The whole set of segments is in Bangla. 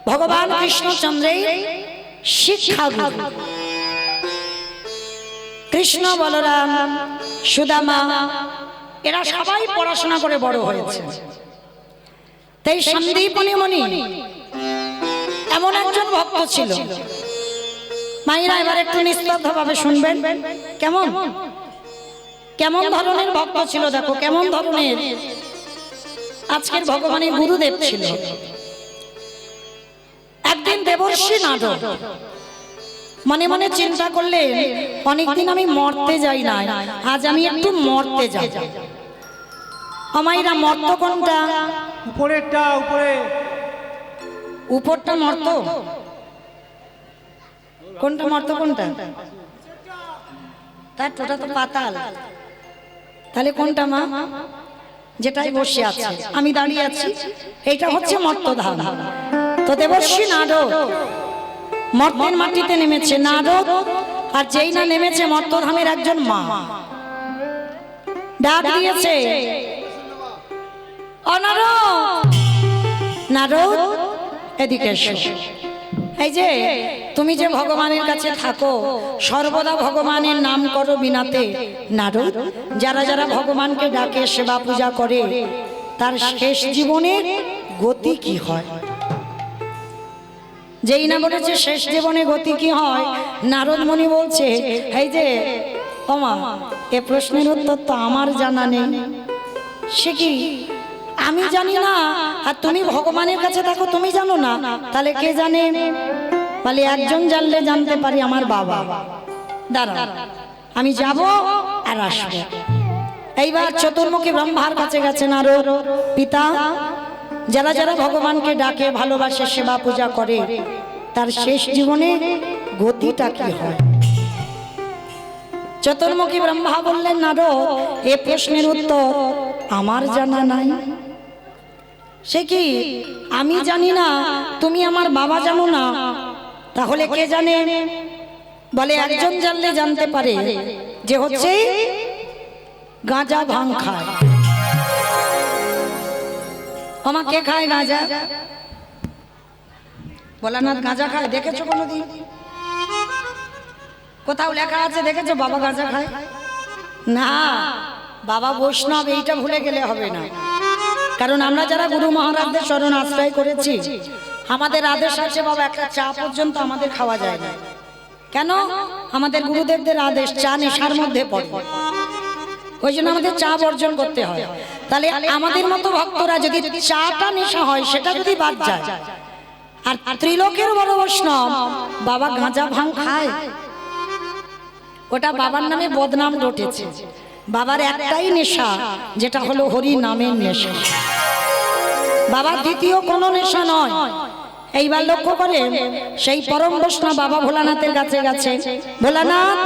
ভগবান কৃষ্ণচন্দ্রের শিক্ষাগুরু। কৃষ্ণ, বলরাম, সুদামা এরা সবাই পড়াশোনা করে বড় হয়েছে। তাই সন্দীপনী মুনি এমন একজন ভক্ত ছিল। মায়েরা এবার একটু নিস্তব্ধ ভাবে শুনবেন। কেমন কেমন ধরনের ভক্ত ছিল দেখো, কেমন ধরনের আজকের ভগবানের গুরুদেব ছিল। একদিন দেবর্ষি নারদ মনে মনে চিন্তা করলেন, অনেকদিন আমি মরতে যাই না, আজ আমি একটু মরতে যাই। আমাইরা মর্ত কোনটা? উপরেরটা, উপরে উপরটা মর্ত কোনটা? মর্ত কোনটা? তার ওটা তো পাতাল। তাহলে কোনটা মা? যেটাই বসে আছে, আমি দাঁড়িয়ে আছি, এইটা হচ্ছে মর্তধাম। তো দেবর্ষি নারদ মর্তের মাটিতে নেমেছে। নারদ আর যেই না নেমেছে, মর্তধামের একজন মা ডাক দিয়েছে, অনারদ, নারদ এদিকে এসো। এই যে তুমি যে ভগবানের কাছে থাকো, সর্বদা ভগবানের নাম করো বিনাতে। নারদ, যারা যারা ভগবানকে ডাকে, সেবা পূজা করে, তার শেষ জীবনের গতি কি হয়? যেই না বলেছে শেষ জীবনে গতি কি হয়, নারদ মুনি বলছে, এই যে ওমা, এ প্রশ্নের উত্তর তো আমার জানা নেই। সে কি? আমি জানি না, আর তুমি ভগবানের কাছে থাকো, তুমি জানো না? তাহলে কে জানে? বলে একজন জানলে জানতে পারি, আমার বাবা। দাঁড়া, আমি যাব আর আসবো। এইবার চতুর্মুখী ব্রহ্মার কাছে গেছে নারদ। পিতা, যারা যারা ভগবানকে ডাকে, ভালোবাসে, সেবা পূজা করে, তার শেষ জীবনে গতিটা কি হয়? চতুর্মুখী ব্রহ্মা বললেন, নারদ, এ প্রশ্নের উত্তর আমার জানা নাই। সে কি? আমি জানি না, তুমি আমার বাবা জানো না, তাহলে কে জানে? বলে একজন জানলে জানতে পারে, যে হচ্ছে গাঁজা ভাং খায়। আমা কে খায় গাঁজা? ভোলানাথ গাঁজা খায়, দেখেছো কোনোদিন? কোথাও লেখা আছে দেখেছো বাবা গাঁজা খায়? না, বাবা বৈষ্ণব, এইটা ভুলে গেলে হবে না। কারণ আমরা যারা গুরু মহারাজদের শরণ আশ্রয় করেছি, আমাদের আদেশ আছে বাবা, একটা চা পর্যন্ত আমাদের খাওয়া যায় না। কেন? আমাদের গুরুদেবদের আদেশ, চা নেশার মধ্যে পড়ে, ওই জন্য আমাদের চা বর্জন করতে হয়। তাহলে আমাদের মতো ভক্তরা যদি চাটা নেশা হয়, সেটা যদি বাদ যায়, আর ত্রিলোকের বড় বৈষ্ণব বাবা গাঁজা ভাং খায়, ওটা বাবার নামে বদনাম রটেছে। বাবার একটাই নেশা, যেটা হলো হরি নামের নেশা। বাবার দ্বিতীয় কোনো নেশা নয়। এইবার লক্ষ্য করে সেই পরম বৈষ্ণব বাবা ভোলানাথের কাছে গেছে। ভোলানাথ,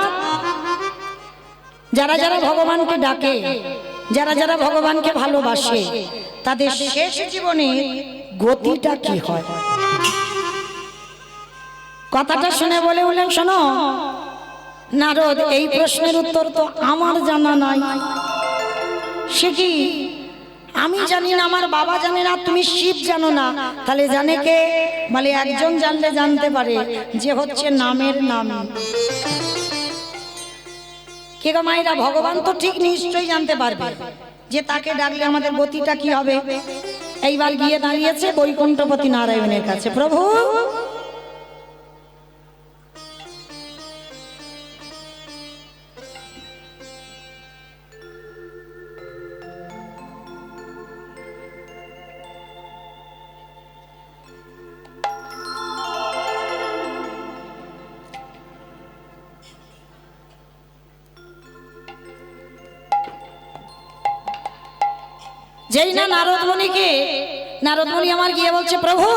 যারা যারা ভগবানকে ডাকে, যারা যারা ভগবানকে ভালোবাসে, তাদের শেষ জীবনে গতিটা কি হয়? কথাটা শুনে বলে উঠলেন, শোনো নারদ, এই প্রশ্নের উত্তর তো আমার জানা নাই। সে কি? আমি জানি না, আমার বাবা জানে না, তুমি শিব জানো না, তাহলে জানে কে? বলে একজন জানলে জানতে পারে, যে হচ্ছে নামের নাম। কে গো মায়েরা? ভগবান তো ঠিক নিশ্চয়ই জানতে পারবে যে তাকে ডাকলে আমাদের গতিটা কি হবে। এইবার গিয়ে দাঁড়িয়েছে বৈকুণ্ঠপতি নারায়ণের কাছে। প্রভু, যেই না নারদ মুনি আমার গিয়ে বলছে, প্রভু,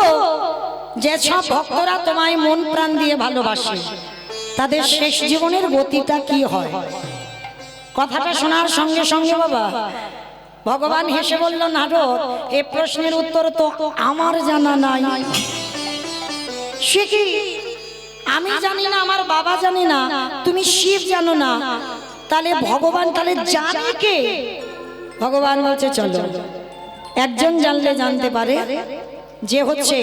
যে সব ভক্তরা তোমায় মন প্রাণ দিয়ে ভালোবাসে, তাদের শেষ জীবনের গতিটা কি হয়? কথাটা শোনার সঙ্গে সঙ্গে বাবা ভগবান হেসে বলল, নারদ, এ প্রশ্নের উত্তর তো আমার জানা নাই। সে কি? আমি জানি না, আমার বাবা জানে না, তুমি শিব জানো না, তাহলে ভগবান তাহলে জানে কে? ভগবান বলছে, চলো একজন জানলে জানতে পারে, যে হচ্ছে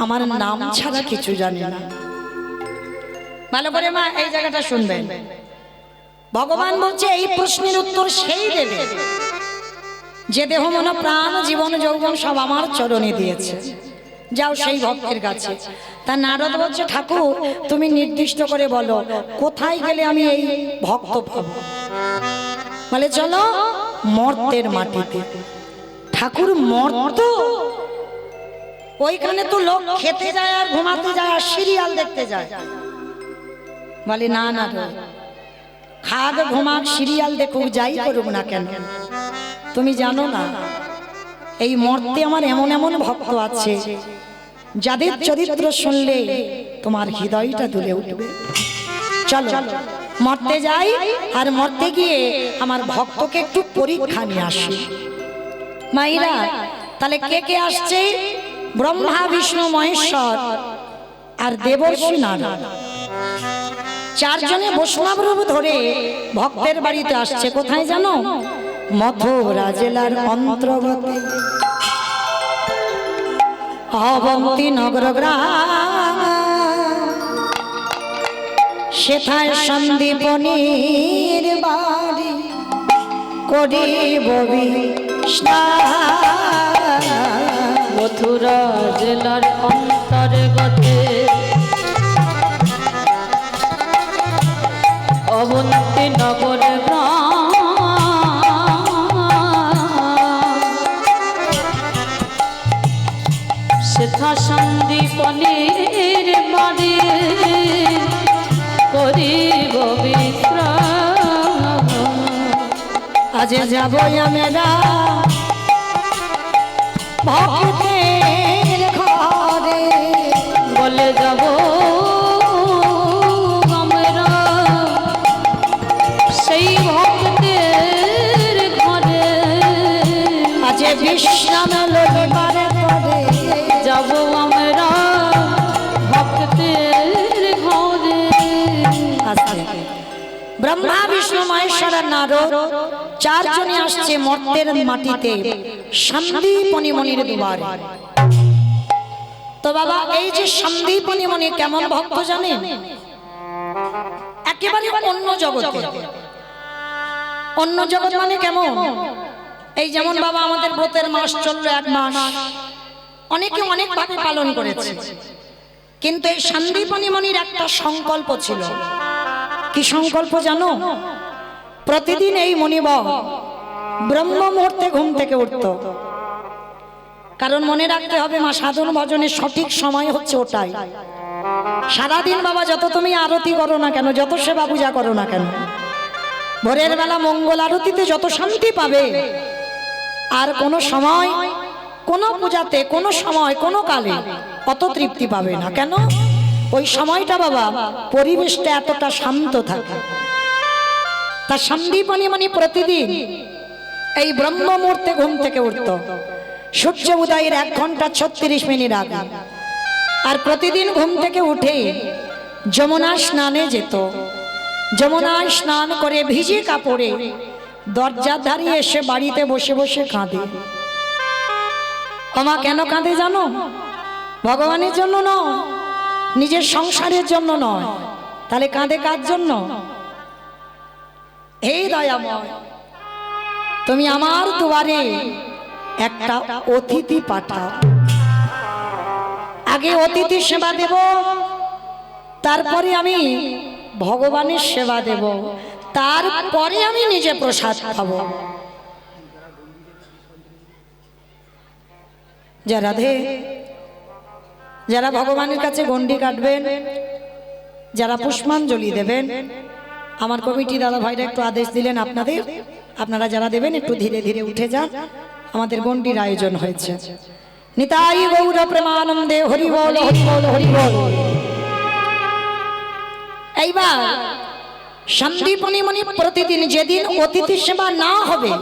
আমার নাম ছাড়া কিছু জানে না। ভালো করে মা এই জায়গাটা শুনবেন। ভগবান বলছে এই প্রশ্নের উত্তর সেই দেবে যে দেহ মন প্রাণ জীবন যৌবন সব আমার চরণে দিয়েছে। যাও সেই ভক্তের কাছে। তা নারদ বলছে ঠাকুর তুমি নির্দিষ্ট করে বলো কোথায় গেলে আমি এই ভক্ত পাবো। বলে চলো মর্তের মাটিতে। ঠাকুর মর্ত? ওইখানে তো লোক খেতে যায় আর ঘুমাতে যায় আর সিরিয়াল দেখতে যায়। বলে না না খাগ ঘুমাক সিরিয়াল দেখুক যাই করুক না কেন, তুমি জানো না এই মর্তে আমার এমন এমন ভক্ত আছে যাদের চরিত্র শুনলে তোমার হৃদয়টা দুলে উঠবে। চলো মর্তে যাই, আর মর্তে গিয়ে আমার ভক্তকে একটু পরীক্ষা নিয়ে আসি। মাইরা তাহলে কে কে আসছে? ব্রহ্মা বিষ্ণু মহেশ্বর আর দেবর্ষি নারদ, চারজনে বৈষ্ণব রূপ ধরে ভক্তের বাড়িতে আসছে। কোথায় জানো? মথুরা জেলার অন্তর্গত অবন্তী নগর গ্রাম, সেথায় সন্দীপনীর বাড়ি করিব স্নান। মথুরা জেলার অন্তর্গতে অবন্তী নগর গ্রাম, সেথা সন্দীপনীর বাড়ি করিব বিশ্রাম। আজ যাব আমরা ভক্তের ঘরে, বলে যাব আমরা সেই ভক্তের ঘরে। আজ বিশ্রাম লইবার পরে যাব আমরা ভক্তের ঘরে। ব্রহ্মা বিষ্ণু মহেশ্বর আর নারদ চারজনে আসছে মর্তের মাটিতে সন্দীপনী মণির দুয়ারে। তো বাবা এই যে সন্দীপনী মণি কেমন ভক্ত জানেন? একেবারে অন্য জগতে। অন্য জগৎ মানে কেমন? এই যেমন বাবা আমাদের ব্রতের মাস চললো 1 মাস, অনেকে অনেক ভাবে পালন করেছে, কিন্তু এই সন্দীপনী মণির একটা সংকল্প ছিল। কি সংকল্প জানো? প্রতিদিন এই মণিবর ব্রহ্ম মুহূর্তে ঘুম থেকে উঠত। কারণ মনে রাখতে হবে মা সাধন ভজনের সঠিক সময় হচ্ছে ওটাই। সারাদিন বাবা যত তুমি আরতি করো না কেন, যত সেবা পূজা করো না কেন, ভোরের বেলা মঙ্গল আরতিতে যত শান্তি পাবে আর কোনো সময় কোনো পূজাতে কোনো সময় কোনো কালে অত তৃপ্তি পাবে না। কেন? ওই সময়টা বাবা পরিবেশটা এতটা শান্ত থাকে। তা সন্দীপনী মণি প্রতিদিন এই ব্রহ্ম মুহূর্তে ঘুম থেকে উঠত, সূর্য উদয়ের 1 ঘন্টা 36 মিনিট আগে। আর প্রতিদিন ঘুম থেকে উঠে যমুনা স্নানে যেত। যমুনায় স্নান করে ভিজে কাপড়ে দরজার ধারে এসে বাড়িতে বসে বসে কাঁদে। আমা কেন কাঁদে জানো? ভগবানের জন্য নয়, নিজের সংসারের জন্য নয়। তাহলে কাঁদে কার জন্য? হে দয়াময়, তুমি আমার দুয়ারে একটা অতিথি পাঠাও। আগে অতিথি সেবা দেব, তারপরে আমি ভগবানের সেবা দেব, তারপরে আমি নিজে প্রসাদ খাবো। যারা ভগবানের কাছে গণ্ডি কাটবেন, যারা পুষ্পাঞ্জলি দেবেন, আমার কমিটি দাদা ভাইরা একটু আদেশ দিলেন আপনারা যারা দেবেন একটু ধীরে ধীরে উঠে যান। আমাদের গণ্ডির আয়োজন হয়েছে। নিতাই গৌর প্রেমানন্দে হরি বল হরি বল হরি বল। এইবার সন্দীপনী মণি প্রতিদিন যেদিন অতিথি সেবা না হবে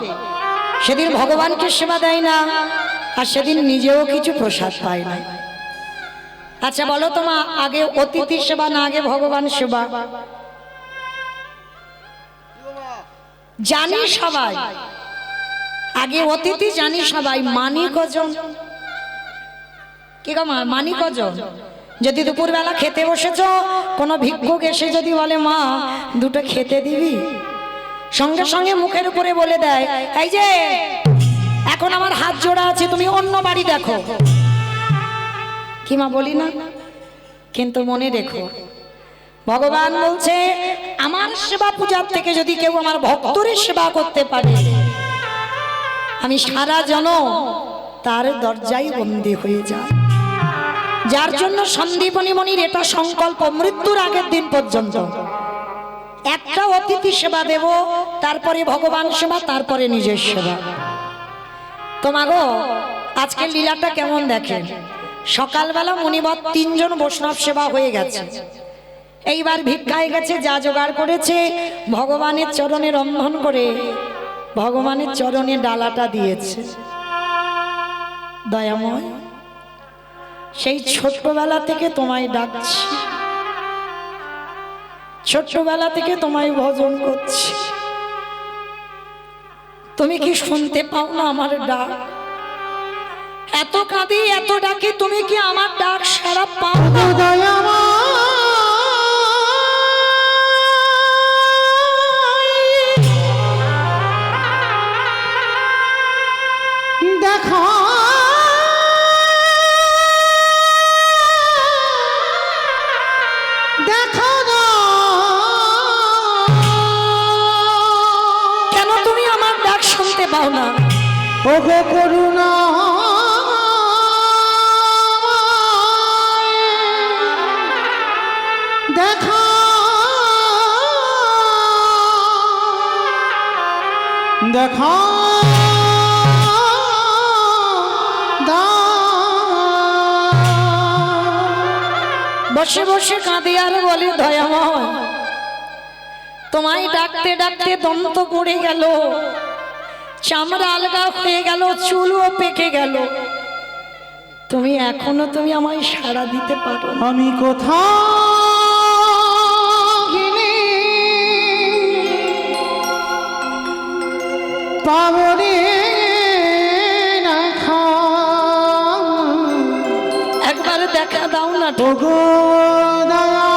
সেদিন ভগবানকে সেবা দেয় না, আর সেদিন নিজেও কিছু প্রসাদ পায় না। আচ্ছা বলো তো মা, আগে অতিথি সেবা না আগে ভগবান সেবা? জানি সবাই, আগে অতিথি জানি সবাই, মানি কজন? কি গো মা, মানি কজন? যদি দুপুরবেলা খেতে বসেছ, কোনো ভিক্ষুক এসে যদি বলে মা দুটো খেতে দিবি, সঙ্গে সঙ্গে মুখের উপরে বলে দেয় এই যে এখন আমার হাত জোড়া আছে, তুমি অন্য বাড়ি দেখো, কি মা বলি না? কিন্তু মনে রেখো, ভগবান বলছে আমার সেবা পূজার থেকে যদি কেউ আমার ভক্তরের সেবা করতে পারে, আমি সারা জনম তার দরজায় বন্দী হয়ে যায়। যার জন্য সন্দীপনী মনির এটা সংকল্প, মৃত্যুর আগের দিন পর্যন্ত একটা অতিথি সেবা দেব, তারপরে ভগবান সেবা, তারপরে নিজের সেবা। তোমাগো আজকে লীলাটা কেমন দেখেন, সকালবেলা মণিবত 3 জন বৈষ্ণব সেবা হয়ে গেছে, এইবার ভিক্ষায় গেছে, যা জোগাড় করেছে ভগবানের চরণে রন্ধন করে ভগবানের চরণে ডালাটা দিয়েছে। দয়াময়, সেই ছোট্টবেলা থেকে তোমায় ডাকছি, ছোট্টবেলা থেকে তোমায় ভজন করছি, তুমি কি শুনতে পাও না আমার ডাক? এত কাঁদি এত ডাকি, তুমি কি আমার ডাক সারা পাও না? দেখো দেখো না, কেন তুমি আমার ডাক শুনতে পাও না? ওগো করুণা দেখা দেখা বসে বসে কাঁদে আর বলে দয়াময়, তোমায় ডাকতে ডাকতে দন্ত পড়ে গেল, চামড়া আলগা হয়ে গেল, চুলও পেকে গেল, তুমি এখনো তুমি আমায় সাড়া দিতে পারো না। আমি কোথাও গেলে পাবনে দেখা, একবার দেখা দাও না। ওগো দয়া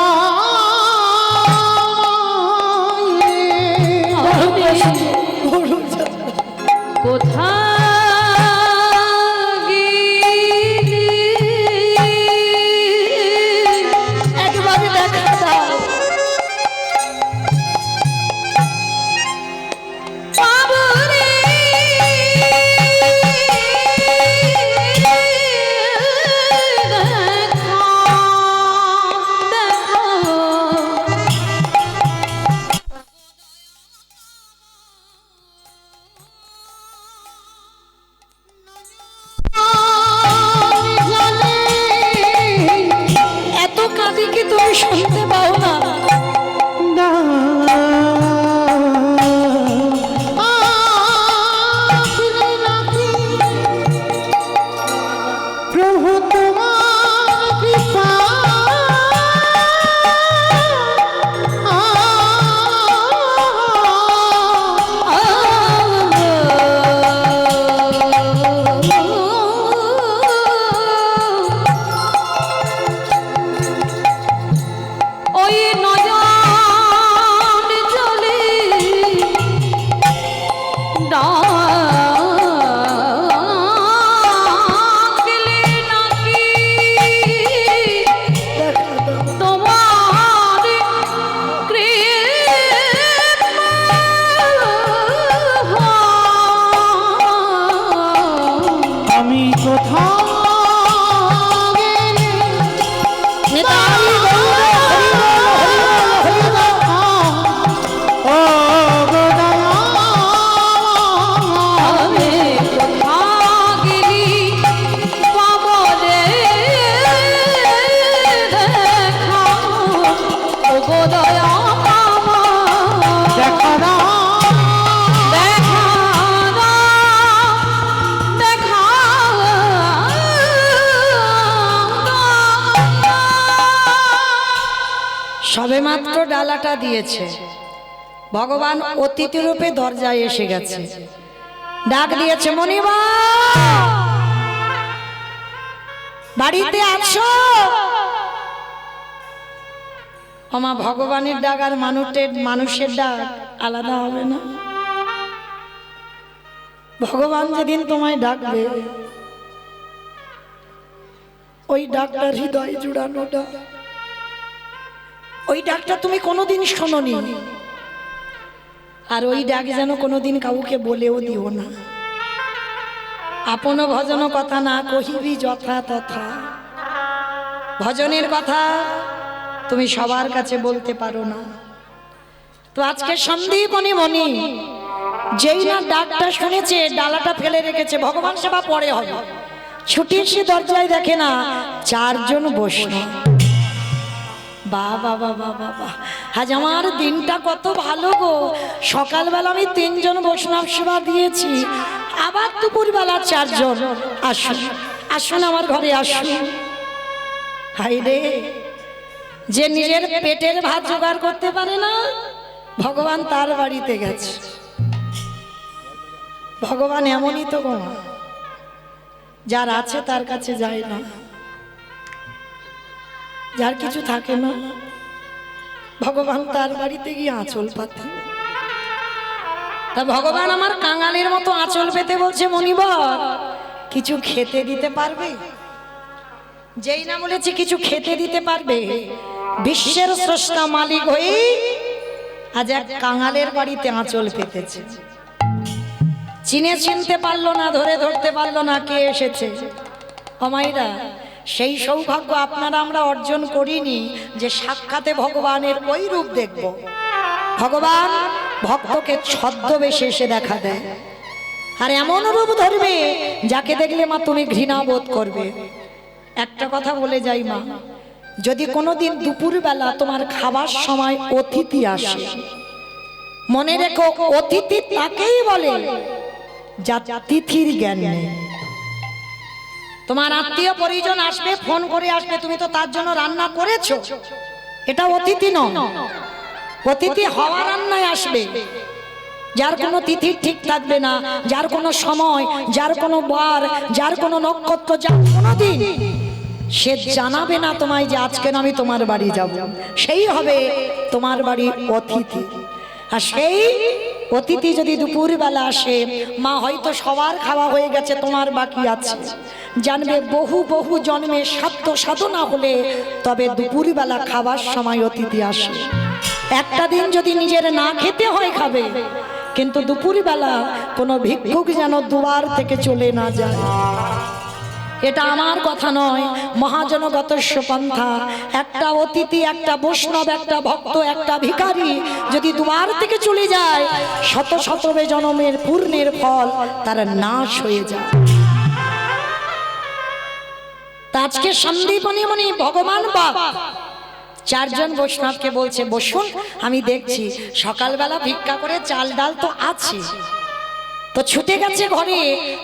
কোথায় গেলি একবার দেখা দাও। পাবো রে এত কাঁদি কি তুমি শুনতে পাও না? প্রভু তোমার কৃপা ওই নয়ন জলে ডাকলে নাকি তোমার কৃপা আমি কোথাও গেলে নিতাই গৌর হরি বল, হরি বল, হরি বল। ও গো দয়া আমি কোথা গেলি পাবো রে দেখা, ওগো দয়া মামা দেখা দাও দেখা দেখা সবে মাত্র ডালাটা দিয়েছে, ভগবান অতিথি রূপে দরজায় এসে গেছে, ডাক দিয়েছে মনিবা। বাড়িতে আছো? আমা ভগবানের ডাক আর মানুষের ডাক আলাদা হবে না? ভগবান যেদিন তোমায় ডাকবে ওই ডাকটা হৃদয় জুড়ানো ডাক, ওই ডাকটা তুমি কোনোদিন শোনোনি, আর ওই ডাক যেন কোনোদিন কাউকে বলেও দিও না। আপন ভজন কথা না কহিবি যথা তথা। ভজনের কথা তুমি সবার কাছে বলতে পারো না। তো আজকে সন্দীপনি মনি যেই না ডাকটা শুনেছে ডালাটা ফেলে রেখেছে, ভগবান সেবা পরে হবে, ছুটি এসে দরজায় দেখে না চারজন বৈষ্ণব। বাবা বাবা বাবা, আজ আমার দিনটা কত ভালো গো। সকালবেলা আমি 3 জন বৈষ্ণব সেবা দিয়েছি, আবার দুপুরবেলা 4 জন। আসুন আসুন আমার ঘরে আসুন। হাই রে, যে নিজের পেটের ভাত জোগাড় করতে পারে না ভগবান তার বাড়িতে গেছে। ভগবান এমনই তো গো, যার আছে তার কাছে যায় না, যার কিছু থাকে না ভগবান তার বাড়িতে গিয়ে আঁচল পাতে। তা ভগবান আমার কাঙালের মতো আঁচল পেতে বলছে, মনিবর কিছু খেতে দিতে পারবে? যেই না বলেছে কিছু খেতে দিতে পারবে, বিশ্বের স্রষ্টা মালিক হয়ে আজ এক কাঙালের বাড়িতে আঁচল পেতেছে। চিনতে পারলো না, ধরতে পারলো না কে এসেছে। অমাইরা, সেই সৌভাগ্য আপনারা আমরা অর্জন করিনি যে সাক্ষাতে ভগবানের ওই রূপ দেখব। ভগবান ভক্তকে ছদ্মবেশে এসে দেখা দেয়, আর এমন রূপ ধরবে যাকে দেখলে মা তুমি ঘৃণা বোধ করবে। একটা কথা বলে যাই মা, যদি কোনোদিন দুপুরবেলা তোমার খাবার সময় অতিথি আসে, মনে রেখো অতিথি তাকেই বলে যা তিথির জ্ঞান নেই। তোমার আত্মীয় পরিজন আসবে, ফোন করে আসবে, তুমি তো তার জন্য রান্না করেছো, এটা অতিথি নয়। অতিথি হওয়া রান্নায় আসবে, যার কোনো তিথি ঠিক থাকবে না, যার কোনো সময়, যার কোনো বার, যার কোনো নক্ষত্র, যার কোনো দিন সে জানাবে না তোমায় যে আজকে আমি তোমার বাড়ি যাব, সেই হবে তোমার বাড়ি অতিথি। আর সেই অতিথি যদি দুপুরবেলা আসে, মা হয়তো সবার খাওয়া হয়ে গেছে, তোমার বাকি আছে, জানবে বহু বহু জন্মে সাধ্য সাধনা হলে তবে দুপুরবেলা খাবার সময় অতিথি আসে। একটা দিন যদি নিজের না খেতে হয় খাবে, কিন্তু দুপুরবেলা কোনো ভিক্ষুক যেন দুয়ার থেকে চলে না যায়। এটা আমার কথা নয়, মহাজনগতস্য পন্থা। একটা অতিথি, একটা বৈষ্ণব, একটা ভক্ত, একটা ভিখারি যদি দুয়ার থেকে চলে যায়, শত শত জনমের পূর্ণের ফল তার নাশ হয়ে যায়। আজকে সন্দীপনি মনি ভগবান বাপ 4 জন বৈষ্ণবকে বলছে, বসুন, আমি দেখছি। সকালবেলা ভিক্ষা করে চাল ডাল তো আছে, তো ছুটে গেছে ঘরে,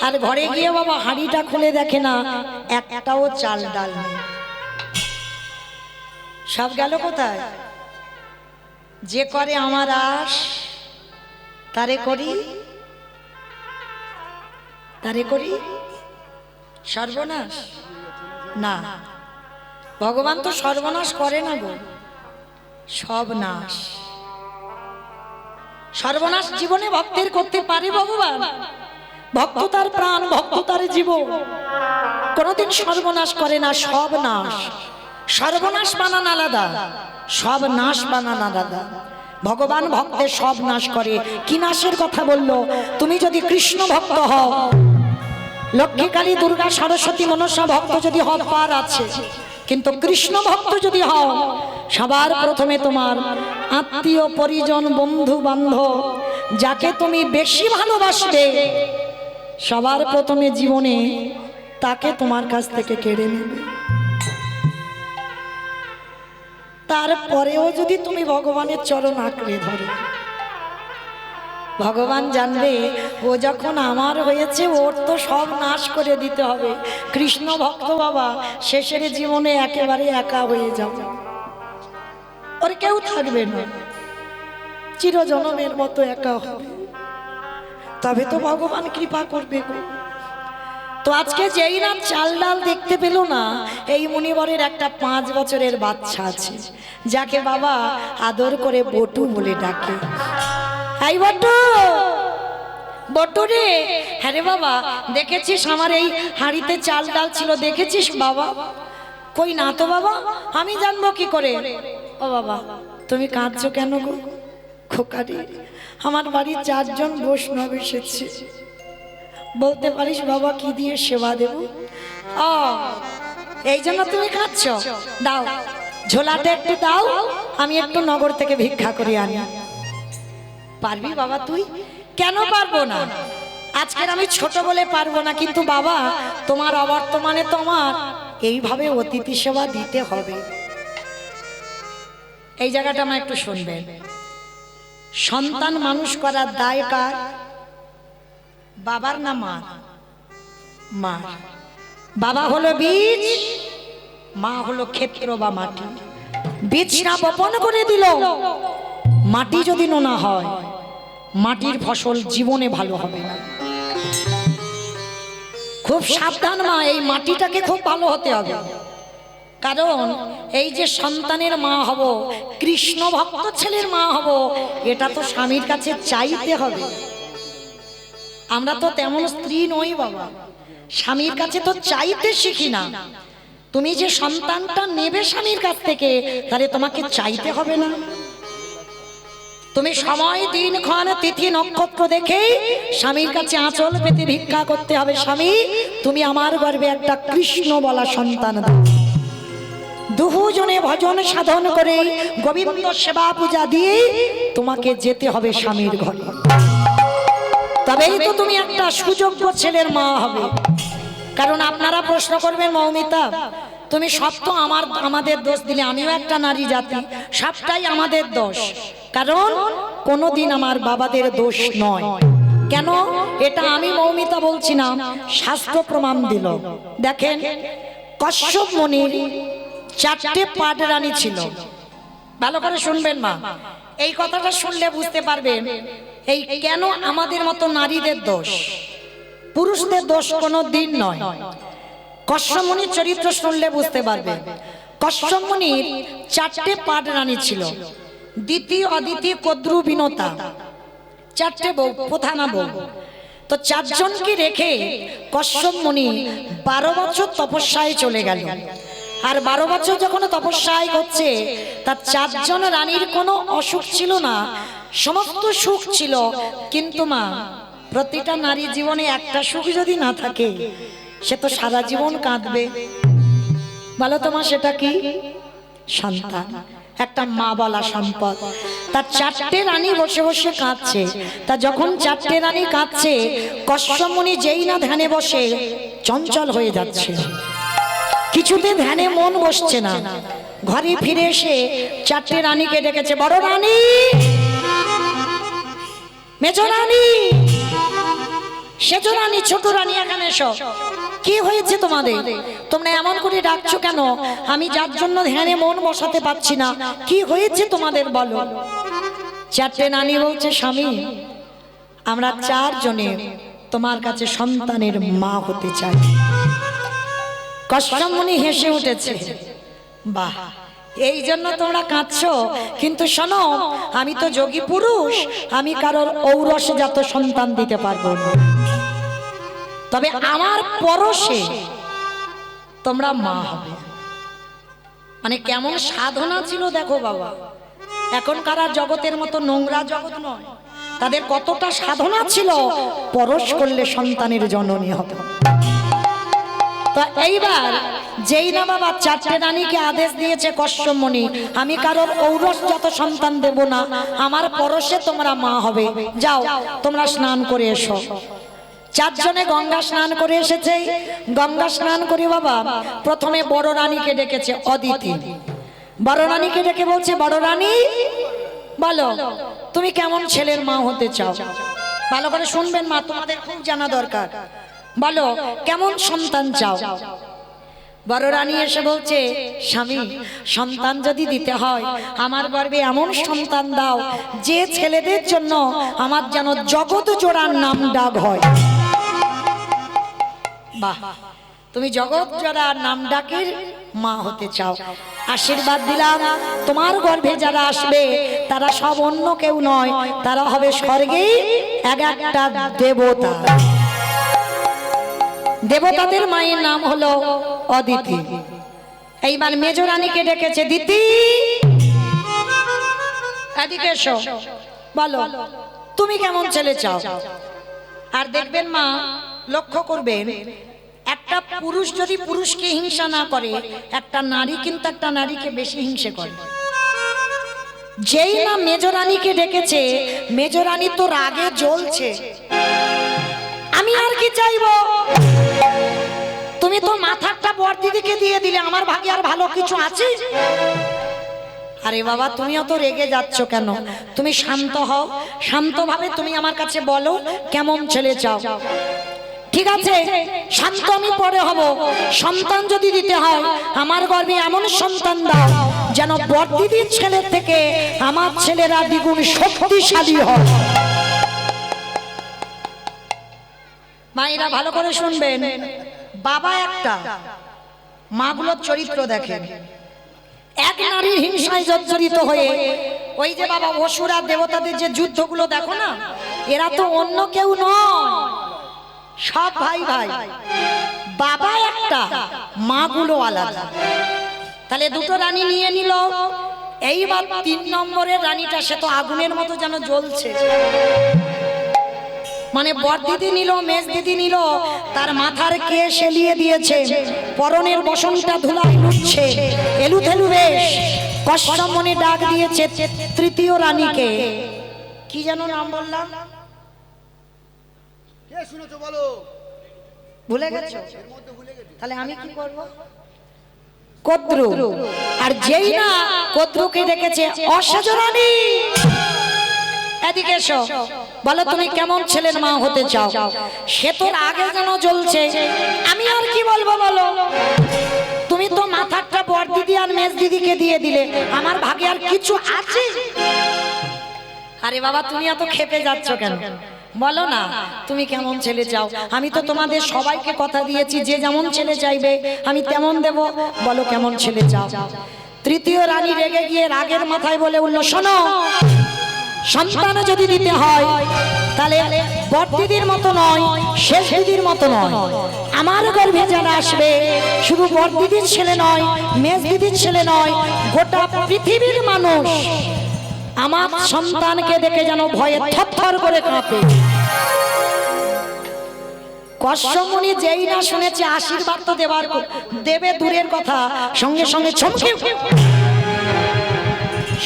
আর ঘরে গিয়ে বাবা হাঁড়িটা খুলে দেখে না একটাও চাল ডাল নেই। সব গেল কোথায়? যে করে আমার আশ তারে করি, তারে করি সর্বনাশ। না, ভগবান তো সর্বনাশ করে না গো, সব নাশ। সর্বনাশ জীবনে ভক্তের করতে পারে ভগবান? ভক্ত তার প্রাণ, ভক্ত তার জীবন, কোনদিন সর্বনাশ করে না। সব নাশ। সর্বনাশ বানান আলাদা, সব নাশ বানান আলাদা। ভগবান ভক্তের সব নাশ করে। কি নাশের কথা বললো? তুমি যদি কৃষ্ণ ভক্ত হও, লক্ষ্মী, কালী, দুর্গা, সরস্বতী, মনসা ভক্ত যদি হও পার আছে, কিন্তু কৃষ্ণ ভক্ত যদি হও, সবার প্রথমে তোমার আত্মীয় পরিজন, বন্ধু বান্ধব, যাকে তুমি বেশি ভালোবাসবে, সবার প্রথমে জীবনে তাকে তোমার কাছ থেকে কেড়ে নেবে। তারপরেও যদি তুমি ভগবানের চরণ আঁকড়ে ধরো, ভগবান জানবে ও যখন আমার হয়েছে, ওর তো সব নাশ করে দিতে হবে। কৃষ্ণ ভক্ত বাবা শেষের জীবনে একেবারে একা হয়ে যাবে, ওর কেউ থাকবে না, চিরজনমের মতো একা হবে। তবে তো ভগবান কৃপা করবে গো। তো তো আজকে যেই না চাল ডাল দেখতে পেল না, এই মুনিবরের একটা 5 বছরের বাচ্চা আছে, যাকে বাবা আদর করে বটু বলে ডাকে। এই বটু, বটু রে। হ্যাঁ রে বাবা, দেখেছিস আমার এই হাঁড়িতে চাল ডাল ছিল, দেখেছিস বাবা? কই না তো বাবা, আমি জানবো কি করে? ও বাবা, তুমি কাঁদছো কেন গো? খোকারি, আমার বাড়ির 4 জন বৈষ্ণব এসেছে, বলতে পারিস বাবা কি দিয়ে সেবা দেব? ও, এই জন্য তুমি কাঁদছো? দাও, ঝোলাটা একটু দাও, আমি একটু নগর থেকে ভিক্ষা করে আনি। পারবি বাবা তুই? কেন পারবো না? আজকের আমি ছোট বলে পারবো না, কিন্তু বাবা তোমার অবর্তমানে তোমার এইভাবে অতিথি সেবা দিতে হবে। এই জায়গাটা আমার একটু শুনবেন। সন্তান মানুষ করার দায় কার? বাবার না মার? মা। বাবা হলো বীজ, মা হলো ক্ষেত্র বা মাটি। বীজ না বপন করে দিল, মাটি যদি নোনা হয়, মাটির ফসল জীবনে ভালো হবে না। খুব সাবধান মা, এই মাটিটাকে খুব ভালো হতে হবে। কারণ এই যে সন্তানের মা হব, কৃষ্ণ ভক্ত ছেলের মা হব, এটা তো স্বামীর কাছে চাইতে হবে। আমরা তো তেমন স্ত্রী নই বাবা, স্বামীর কাছে তো চাইতে শিখি না। তুমি যে সন্তানটা নেবে স্বামীর কাছ থেকে, তাহলে তোমাকে চাইতে হবে না? তুমি সময়, দিন, ক্ষণ, তিথি, নক্ষত্র দেখেই স্বামীর কাছে আঁচল পেতে ভিক্ষা করতে হবে। স্বামী, তুমি আমার গর্ভে একটা কৃষ্ণ বলা সন্তান দাও। দুজনে ভজন সাধন করে গোবিন্দ সেবা পূজা দিয়ে তোমাকে যেতে হবে স্বামীর ঘরে, তবেই তো তুমি একটা সুযোগ্য ছেলের মা হবে। কারণ আপনারা প্রশ্ন করবেন, মৌমিতা তুমি সব তো আমাদের দোষ দিলে, আমিও একটা নারী জাতি, সবটাই আমাদের দোষ। কারণ কোনোদিন আমার বাবাদের দোষ নয়। কেন? এটা আমি মৌমিতা বলছি না, শাস্ত্র প্রমাণ দিল। দেখেন, কশ্যপ মুনির 4টে পাটরানী ছিল। ভালো করে শুনবেন মা, এই কথাটা শুনলে বুঝতে পারবেন এই কেন আমাদের মতো নারীদের দোষ, পুরুষদের দোষ কোনো দিন নয়। কশ্যপ মুনির চরিত্র শুনলে বুঝতে পারবেন। কশ্যপ মুনির 4টে পাটরানী ছিল, দিতি, অদিতি, কদ্রু, বিনতা, 4টে বউ, প্রধানা বউ। তো 4 জনকে রেখে কশ্যপ মুনি 12 বছর তপস্যায় চলে গেল। আর 12 বছর যখন তপস্যায় করছে, তার 4 জন রানীর কোনো অসুখ ছিল না, সমস্ত সুখ ছিল। কিন্তু মা, প্রতিটা নারী জীবনে একটা সুখ যদি না থাকে, সে তো সারা জীবন কাঁদবে। বলো তোমার সেটা কি? সন্তান, একটা মা বলা সম্পদ। তার 4টে রানী বসে বসে কাঁদছে। তা যখন 4টে রানী কাঁদছে, কশ্যপ মুনি যেই না ধ্যানে বসে, চঞ্চল হয়ে যাচ্ছে, কিছুতে ধ্যানে মন বসছে না। ঘরে ফিরে এসে 4টে রানীকে ডেকেছে, বড় রানী, মেজ রানী, সেজ রানী, ছোট রানী, এখানে এসো। কি হয়েছে তোমাদের? তোমরা এমন করে ডাকছো কেন? আমি যার জন্য ধ্যানে মন বসাতে পারছি না, কি হয়েছে তোমাদের বলো। 4টে রানী বলছে, স্বামী, আমরা 4 জনে তোমার কাছে সন্তানের মা হতে চাই। কশ্যপ মুনি হেসে উঠেছে, বাহ, এই জন্য তোমরা কাঁদছো? কিন্তু শোনো, আমি তো যোগী পুরুষ, আমি কারোর ঔরসজাত সন্তান দিতে পারবো না, তবে আমার পরশে তোমরা মা হবে। মানে কেমন সাধনা ছিল দেখো বাবা। এখনকার আর জগতের মতো নোংরা জগৎ নয়, তাদের কতটা সাধনা ছিল, পরশ করলে সন্তানের জননী হবে। তো এইবার যেই না বাবা 4টে রানীকে আদেশ দিয়েছে কশ্যপ মুনি, আমি কারোর ঔরসজাত সন্তান দেব না, আমার পরশে তোমরা মা হবে, যাও তোমরা স্নান করে এসো। 4 জনে গঙ্গা স্নান করে এসেছে। গঙ্গা স্নান করে বাবা প্রথমে বড় রানীকে ডেকেছে, অদিতি। বড় রানীকে ডেকে বলছে, বড় রানী বলো, তুমি কেমন ছেলের মা হতে চাও? ভালো করে শুনবেন মা, তোমাদের খুব জানা দরকার। বলো কেমন সন্তান চাও? বড় রানী এসে বলছে, স্বামী, সন্তান যদি দিতে হয়, আমার গর্ভে এমন সন্তান দাও যে ছেলেদের জন্য আমার যেন জগৎ জোড়ার নাম ডাক হয়। বাহ, তুমি জগৎ যারা নাম ডাকের মা হতে চাও, আশীর্বাদ দিলাম। তোমার গর্ভে যারা আসবে তারা সব অন্য কেউ নয়, তারা হবে স্বর্গেই এক একটা দেবতা। দেবতাদের মায়ের নাম হলো অদিতি। এইবার মেজরানীকে ডেকেছে, দিতি এদিকে এসো, বলো তুমি কেমন ছেলে চাও। আর দেখবেন মা, লক্ষ্য করবেন, একটা পুরুষ যদি পুরুষকে হিংসা না করে, একটা নারী কিন্তু একটা নারীকে বেশি হিংসে করে। যেই না মেজরানীকে ডেকেছে, মেজরানী তো রাগে জ্বলছে, আমি আর কি চাইবো, তুমি তো মাথাটা বড়দিদিকে দিয়ে দিলে, আমার ভাগে আর ভালো কিছু আছে? আরে বাবা, তুমিও তো রেগে যাচ্ছ কেন? তুমি শান্ত হও, শান্তভাবে তুমি আমার কাছে বলো কেমন ছেলে চাও। ঠিক আছে, শান্ত আমি পরে হব। সন্তান যদি দিতে হয়, আমার গর্ভে এমন সন্তান দাও যেন বড়দিদির ছেলের থেকে আমার ছেলেরা দ্বিগুণ শক্তিশালী হয়। মায়েরা ভালো করে শুনবেন, বাবা একটা, মাগুলোর চরিত্র দেখেন। এক নারীর হিংসায় জর্জরিত হয়ে ওই যে বাবা অসুর আর দেবতাদের যে যুদ্ধগুলো দেখো না, এরা তো অন্য কেউ নয়, সব ভাই ভাই। বাবা একটা, মাগুলো আলাদা। তাহলে দুটো রানী নিয়ে নিল। এইবার 3 নম্বরের রানীটা, সে তো আগুনের মতো যেন জ্বলছে। মানে বড়দিদি নিল, মেজ দিদি নিল, তার মাথার কেশ এলিয়ে দিয়েছে, পরনের বসনটা ধুলায় লুটছে, এলুথেলু বেশ, কষ্ট মনে ডাক দিয়েছে তৃতীয় রানীকে। কি যেন নাম বললাম, ভুলে গেছো? তাহলে আমি কি করব? কদ্রু। আর যেই না কদ্রুকে ডেকেছে, অসহ্য রানী এদিকে এসো, বলো তুমি কেমন ছেলের মা হতে চাও। সে তোর আগে যেন জ্বলছে, আমি আর কি বলবো বলো, তুমি তো মাথাটা বড়দিদি আর মেজ দিদিকে দিয়ে দিলে, আমার ভাগে আর কিছু আছে? আরে বাবা, তুমি এত খেপে যাচ্ছ কেন? বলো না তুমি কেমন ছেলে চাও। আমি তো তোমাদের সবাইকে কথা দিয়েছি, যে যেমন ছেলে চাইবে আমি তেমন দেব। বলো কেমন ছেলে চাও। তৃতীয় রানী রেগে গিয়ে রাগের মাথায় বলে উঠল, শোনো, সন্তান যদি দিতে হয় তাহলে বড়দিদির মতো নয়, শেষ দিদির মতো নয়। আমার গর্ভে যারা আসবে, শুধু বড়দিদির ছেলে নয়, মেজ দিদির ছেলে নয়, গোটা পৃথিবীর মানুষ আমার সন্তানকে দেখে যেন ভয়ে থরথর করে কাঁপে। কশ্যপমুনি যেই না শুনেছে আশীর্বাদ তো দেবে দূরের কথা, সঙ্গে সঙ্গে চমকে,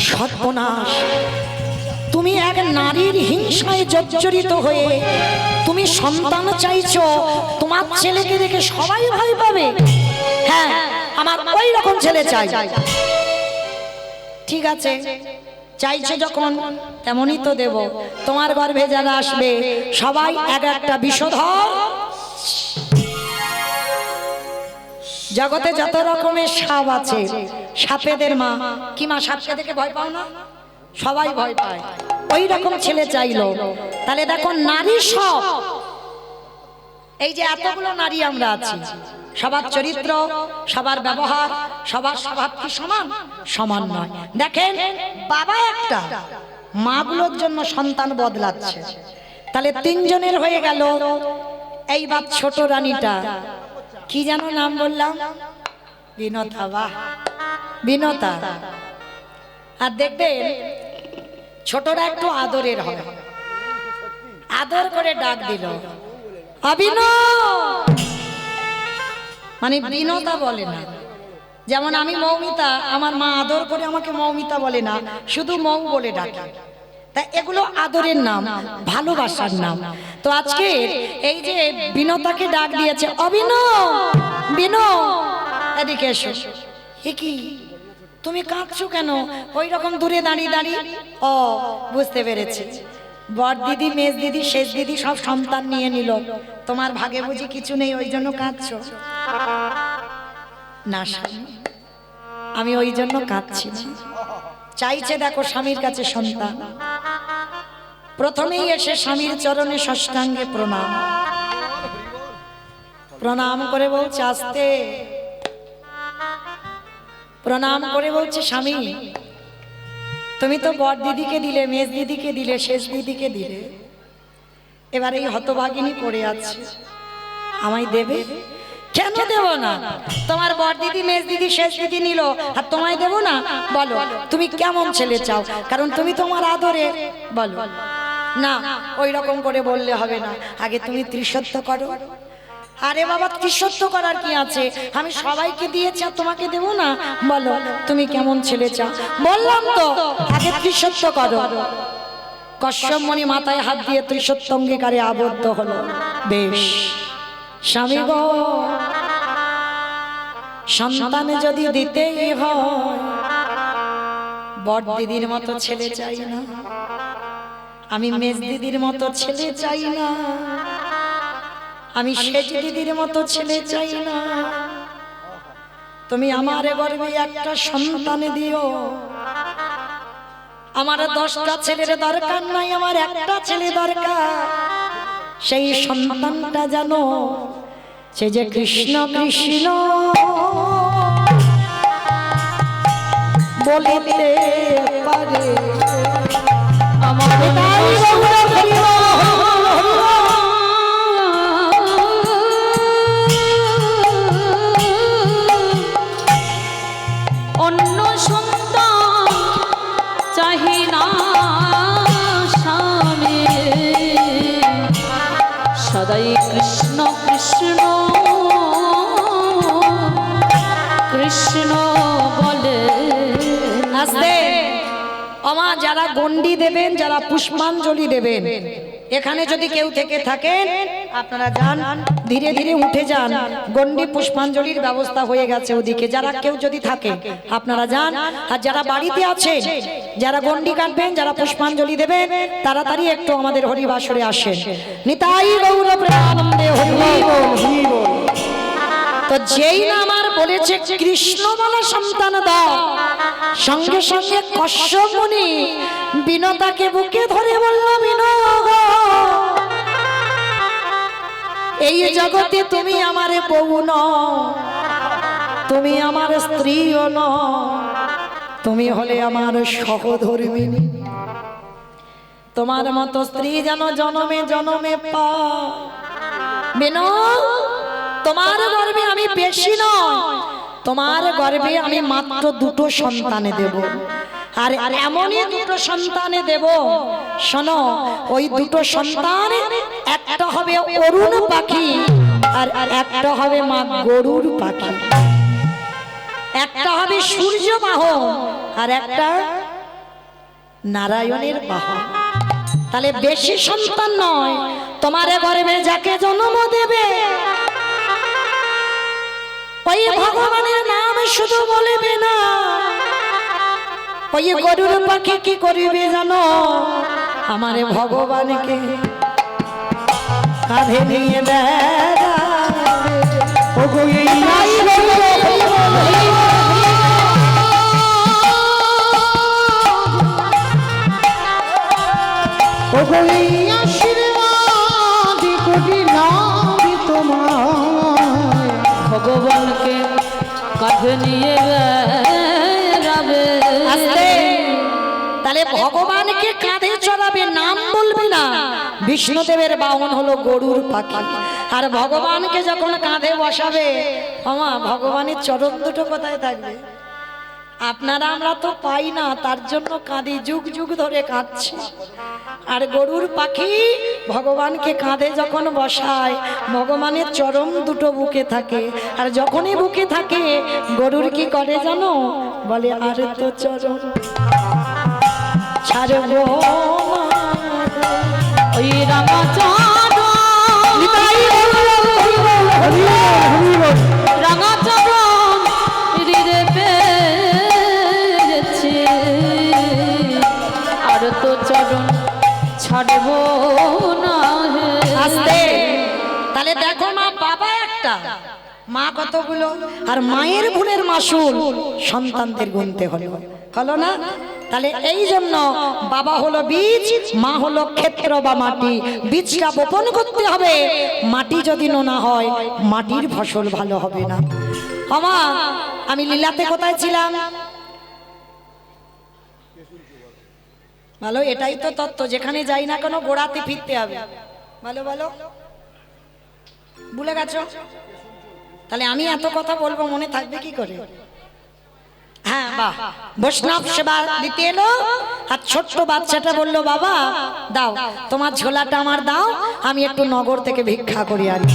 সর্বনাশ, তুমি এক নারীর হিংসায় জর্জরিত হয়ে তুমি সন্তান চাইছো, তোমার ছেলেকে দেখে সবাই ভয় পাবে। হ্যাঁ, আমার ওই রকম ছেলে চাই। ঠিক আছে, চাইছো যখন তেমনই তো দেব। তোমার গর্ভে যারা আসবে সবাই এক একটা বিষধর। জগতে যত রকমের সাপ আছে, সাপেদের মা কি মা? সাপকে দেখে ভয় পাও না? সবাই ভয় পায়। ওই রকম ছেলে চাইলো। তাহলে দেখো, নারী সব, এই যে এতগুলো নারী আমরা আছি, সবার চরিত্র, সবার ব্যবহার, সবার স্বভাব কি সমান? সমান নয়। দেখেন, বাবা একটা, মাগুলোর জন্য সন্তান বদলাচ্ছে। তাহলে 3 জনের হয়ে গেল। এইবার ছোট রানীটা, কি যেন নাম বললাম? বিনতা। বাহ, বিনতা। আর দেখবেন ছোটরা একটু আদরের হবে, আদর করে ডাক দিল, অবিন, মানে বিনতা বলে না। যেমন আমি মৌমিতা, আমার মা আদর করে আমাকে মৌমিতা বলে না, শুধু মৌ বলে ডাকে। তাই এগুলো আদরের নাম, ভালোবাসার নাম। তো আজকে এই যে বিনতাকে ডাক দিয়েছে, অবিন, বিনো এদিকে এসো। কি তুমি কাঁদছো কেন? ওই রকম দূরে দাঁড়িয়ে দাঁড়িয়ে। ও, বুঝতে পেরেছি, বড় দিদি, মেজ দিদি, শেষ দিদি সব সন্তান নিয়ে নিল, তোমার ভাগে বুঝি কিছু নেই, ওই জন্য কাঁদছো? না স্বামী, আমি ওই জন্য কাঁদছি না। চাইছে দেখো স্বামীর কাছে সন্তান। প্রথমেই এসে স্বামীর চরণে ষষ্ঠাঙ্গে প্রণাম। প্রণাম করে বলছে আস্তে, প্রণাম করে বলছে স্বামী তুমি তো বড় দিদিকে দিলে, মেজ দিদিকে দিলে, শেষ দিদিকে দিলে, এবার এই হতভাগিনী পড়ে আছে, আমায় দেবে? কেন দেব না? তোমার বড় দিদি, মেজ দিদি, শেষ দিদি নিল, আর তোমায় দেব না? বলো তুমি কেমন ছেলে চাও, কারণ তুমি তোমার আদরে। বলো না, ওই রকম করে বললে হবে না, আগে তুমি ত্রিসত্য করো। আরে বাবা, ত্রিসত্য করার কি আছে? আমি সবাইকে দিয়েছি আর তোমাকে দেব না? বলো তুমি কেমন ছেলে চাও? বললাম তো আগে ত্রিসত্য করো। কশ্যপ মুনি মাথায় হাত দিয়ে ত্রিসত্য অঙ্গীকারে আবদ্ধ হলো। বেশ স্বামী গো, সন্তান যদি দিতেই হয়, বড় দিদির মতো ছেলে চাই না, আমি মেজ দিদির মতো ছেলে চাই না, আমি শেষ দিদির মতো ছেলে চাই না, তুমি আমার গর্ভে একটা সন্তান দিও। আমার 10টা ছেলের দরকার নাই, আমার একটা ছেলে দরকার। সেই সন্তানটা জানো সে যে কৃষ্ণ কৃষ্ণ বলিতে পারে। আমার অন্য সন্তান চাহি না স্বামী, সদাই কৃষ্ণ কৃষ্ণ কৃষ্ণ বলে। আস্তে আমা, যারা গন্ডি দেবেন, যারা পুষ্পাঞ্জলি দেবেন, এখানে যদি কেউ থেকে থাকেন আপনারা যান, ধীরে ধীরে উঠে যান, গন্ডি পুষ্পাঞ্জলির ব্যবস্থা হয়ে গেছে ওদিকে। যারা কেউ যদি থাকে আপনারা যান, আর যারা বাড়িতে আছেন, যারা গন্ডি কাটবেন, যারা পুষ্পাঞ্জলি দেবেন, তাড়াতাড়ি একটু আমাদের হরিবাসরে আসেন। নিতাই গৌর প্রেমানন্দে হরি বল, হরি বল। তো যেই না আমার বলেছে কৃষ্ণ বলা সন্তান দাও, সঙ্গে সঙ্গে কশ্যপ মুনি বিনতাকে বুকে ধরে বলল, বিনো গো, এই জগতে তুমি আমার বউ নও, তুমি আমার স্ত্রীও নও, তুমি হলে আমার সহধর্মিণী। তোমার মতো স্ত্রী যেন জনমে জনমে পা। বিনো, তোমার গর্ভে আমি বেশি নয়, তোমার গর্ভে আমি মাত্র 2টো সন্তানে দেব, আর এমনই 2টো সন্তানে দেব। শোনো, ওই 2টো সন্তান, একটা হবে অরুণ পাখি আর একটা হবে মা গরুর পাখি, একটা হবে সূর্য বাহন আর একটা নারায়ণের বাহন। তাহলে বেশি সন্তান নয়, তোমার গর্ভে যাকে জন্ম দেবে ওই ভগবানের নাম শুধু বলবে না, ওই গরুর পাখি কি করিবে জানো? আমার ভগবানকে কাঁধে নিয়ে বেড়াবে। ওগো এই ওগো এই আশীর্বাদ করিলাম তোমায়, ভগবানকে কাঁধে নিয়ে বেড়াবে। আস্তে, তাহলে ভগবানকে কাঁধে চড়াবে, নাম বলবি না। বিষ্ণুদেবের বাহন হলো গরুর পাখি, আর ভগবানকে যখন কাঁধে বসাবে, আমা ভগবানের চরণ দুটো কোথায় থাকবে? আপনারা আমরা তো পাই না, তার জন্য কাঁদি, যুগ যুগ ধরে কাঁদছি। আর গরুর পাখি ভগবানকে কাঁধে যখন বসায়, ভগবানের চরণ দুটো বুকে থাকে, আর যখনই বুকে থাকে গরুর কি করে জানো? বলে আর তো চরণ ছাড়বো না। ওই রামাচরণ, রামাচরণ হৃদে পেয়েছে, আর তো চরণ ছাড়বো না। আস্তে, তাহলে দেখো মা, বাবা একটা, মা কতগুলো, আর মায়ের গুণের মাসুল সন্তানদের গুনতে হলো, হলো না? তাহলে এই জন্য বাবা হলো বীজ, মা হলো ক্ষেত্র বা মাটি। বীজটা বপন করতে হবে, মাটি যদি নোনা হয় মাটির ফসল ভালো হবে না। আমা আমি লীলাতে কোথায় ছিলাম? ভালো, এটাই তো তত্ত্ব, যেখানে যাই না কেন গোড়াতে ফিরতে হবে। ভালো ভালো, ভুলে গেছো? তাহলে আমি এত কথা বলবো, মনে থাকবে কি করে? হ্যাঁ, বাহ, বৈষ্ণব সেবা দিতে এলো আর ছোট্ট বাচ্চাটা বললো, বাবা দাও তোমার ঝোলাটা আমার দাও, আমি একটু নগর থেকে ভিক্ষা করি আনি।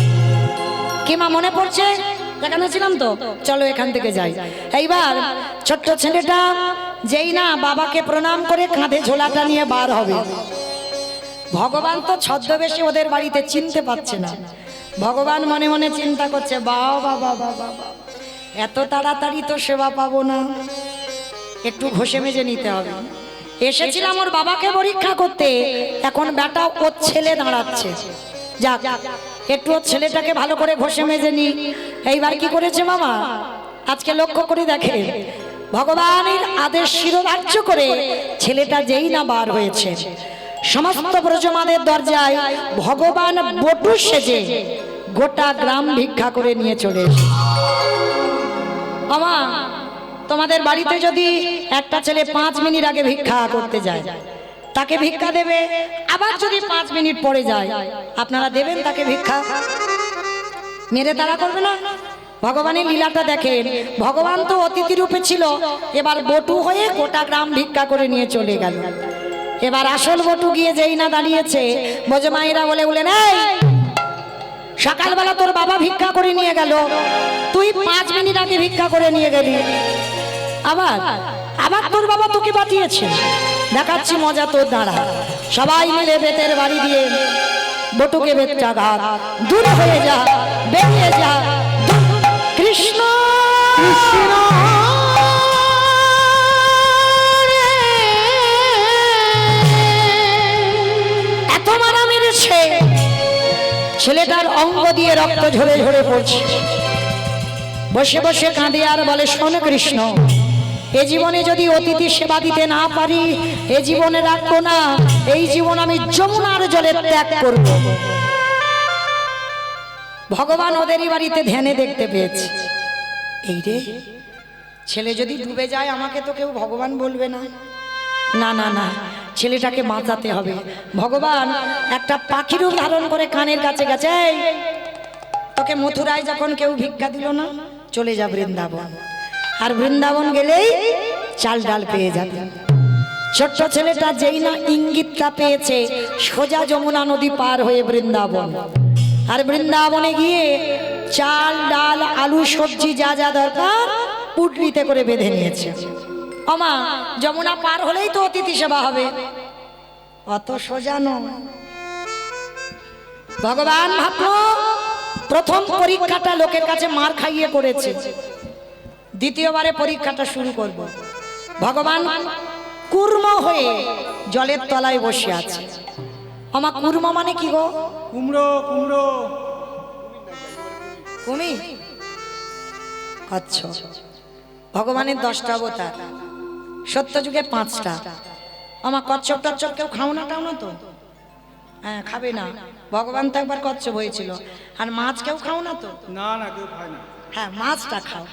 কি মা মনে পড়ছে? দেখানো ছিলাম তো, চলো এখান থেকে যাই। এইবার ছোট্ট ছেলেটা যেই না বাবাকে প্রণাম করে কাঁধে ঝোলাটা নিয়ে বার হবে, ভগবান তো ছদ্মবেশে ওদের বাড়িতে চিনতে পারছে না। ভগবান মনে মনে চিন্তা করছে, বাবা বাবা বাবা, এত তাড়াতাড়ি তো সেবা পাবো না, একটু ঘষে মেজে নিতে হবে। এসেছিলাম ওর বাবাকে পরীক্ষা করতে, এখন বেটা ওর ছেলে দাঁড়াচ্ছে, যাক একটু ওর ছেলেটাকে ভালো করে ঘষে মেজে নি। এইবার কি করেছে মামা, আজকে লক্ষ্য করে দেখে, ভগবানের আদেশ শিরোধার্য করে ছেলেটা যেই না বার হয়েছে, সমস্ত ব্রজমাদের দরজায় ভগবান বটু সেজে গোটা গ্রাম ভিক্ষা করে নিয়ে চলে এসে। আমা তোমাদের বাড়িতে যদি একটা ছেলে 5 মিনিট আগে ভিক্ষা করতে যায়, তাকে ভিক্ষা দেবে, আবার যদি 5 মিনিট পরে যায় আপনারা দেবেন তাকে ভিক্ষা? মেরে তারা করবে না? ভগবানের লীলাটা দেখেন, ভগবান তো অতিথি রূপে ছিল, এবার বটু হয়ে গোটা গ্রাম ভিক্ষা করে নিয়ে চলে গেল। এবার আসল বটু গিয়ে যেই না দাঁড়িয়েছে, ব্রজমাইরা বলে বলেন, এই সকালবেলা তোর বাবা ভিক্ষা করে নিয়ে গেল, তুই 5 মিনিট আগে ভিক্ষা করে নিয়ে গেলি, আবার আবার তোর বাবা তোকে পাঠিয়েছে, দেখাচ্ছি মজা তোর দাঁড়া। সবাই মিলে বেতের বাড়ি দিয়ে বটুকে বেতটা ঘাত, দূর হয়ে যা, বেরিয়ে যা, কৃষ্ণ কৃষ্ণ। এত মারা মেরেছে, ছেলেটার অঙ্গ দিয়ে রক্ত ঝরে ঝরে পড়ছে। বসে বসে কাঁদে আর বলে, শোন কৃষ্ণ, এ জীবনে যদি অতিথি সেবা দিতে না পারি, এ জীবনে রাখবো না, এই জীবন আমি যমুনার জলে ত্যাগ করব। ভগবান ওদেরই বাড়িতে ধ্যানে দেখতে পেয়েছে, এই রে ছেলে যদি ডুবে যায় আমাকে তো কেউ ভগবান বলবে না, না না না, ছেলেটাকে বাঁচাতে হবে। ভগবান একটা পাখির রূপ ধারণ করে কানের কাছে গেছে, তোকে মথুরায় যখন কেউ ভিক্ষা দিল না, চলে যা বৃন্দাবন, আর বৃন্দাবন গেলেই চাল ডাল পেয়ে যাবে। ছোট্ট ছেলেটা যেই না ইঙ্গিতটা পেয়েছে, সোজা যমুনা নদী পার হয়ে বৃন্দাবন, আর বৃন্দাবনে গিয়ে চাল ডাল আলু সবজি যা যা দরকার পুটলিতে করে বেঁধে নিয়েছে। আমা যমুনা পার হলেই তো অতিথি সেবা হবে, অত সোজা নয়। ভগবান ভাবলো প্রথম পরীক্ষাটা লোকের কাছে মার খাইয়ে করেছে, দ্বিতীয়বারে পরীক্ষাটা শুরু করব। ভগবান কুর্ম হয়ে জলের তলায় বসে আছে। আমা কুর্ম মানে কি গো? কুমড়ো কুমড়ো কুমির। আচ্ছা, ভগবানের 10টা অবতার, সত্য যুগে 5টা। আমার কচ্ছপ টচ্ছপ কেউ খাও না টাও না তো? হ্যাঁ খাবে না, ভগবান তো একবার কচ্ছপ হয়েছিল। আর মাছ কেউ খাও না তো? না না কেউ খায় না। হ্যাঁ মাছটা খাও,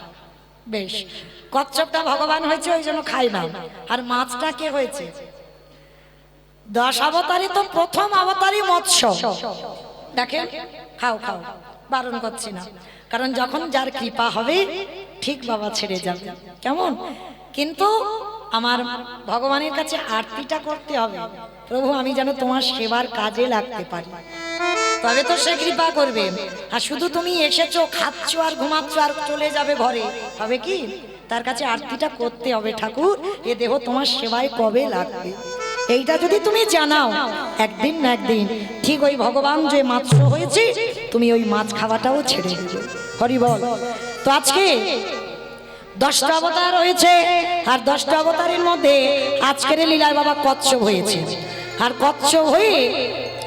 বেশ। কচ্ছপটা ভগবান হয়েছে ওই জন্য খাই না, আর মাছটা কে হয়েছে? 10 অবতারই তো প্রথম অবতারই মৎস্য। দেখেন খাও খাও, বারণ করছি না, কারণ যখন যার কৃপা হবে ঠিক বাবা ছেড়ে যাবে, কেমন? কিন্তু আমার ভগবানের কাছে আরতিটা করতে হবে, প্রভু আমি যেন তোমার সেবার কাজে লাগতে পারি, তবে তো সে কৃপা করবে। আর শুধু তুমি এসেছো, খাচ্ছ আর ঘুমাচ্ছ আর চলে যাবে ঘরে, হবে কি? তার কাছে আরতিটা করতে হবে, ঠাকুর এ দেহ তোমার সেবায় কবে লাগবে, এইটা যদি তুমি জানাও, একদিন না একদিন ঠিক ওই ভগবান যে মাছ হয়েছে, তুমি ওই মাছ খাওয়াটাও ছেড়ে দেবে। হরি বল। তো আজকে 10টা অবতার হয়েছে, আর 10টা অবতারের মধ্যে আজকের লীলায় বাবা কচ্ছপ হয়েছে, আর কচ্ছপ হয়ে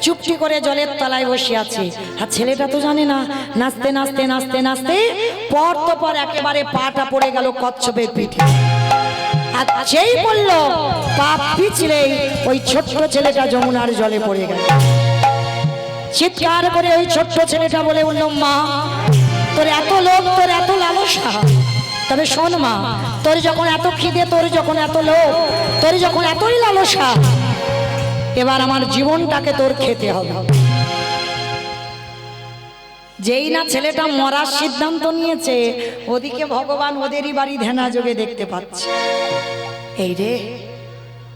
চুপটি করে জলের তলায় বসে আছে। আর ছেলেটা তো জানে না, নাচতে নাচতে নাচতে নাচতে পর তো পর একেবারে পাটা পড়ে গেল কচ্ছপের পিঠে। আর যেই বলল পাপ পিছলেই ওই ছোট্ট ছেলেটা যমুনার জলে পড়ে গেল। চিৎকার করে ওই ছোট্ট ছেলেটা বলে বলল, মা তোর এত লোভ, তোর এত লালসা, তবে শোন মা, তোর যখন এত খিদে, তোর যখন এত লোভ, তোর যখন এতই লালসা, এবার আমার জীবনটাকে তোর খেতে হবে। যেই না ছেলেটা মরার সিদ্ধান্ত নিয়েছে, ওদিকে ভগবান ওদেরই বাড়ি ধ্যানা যোগে দেখতে পাচ্ছে। এই রে,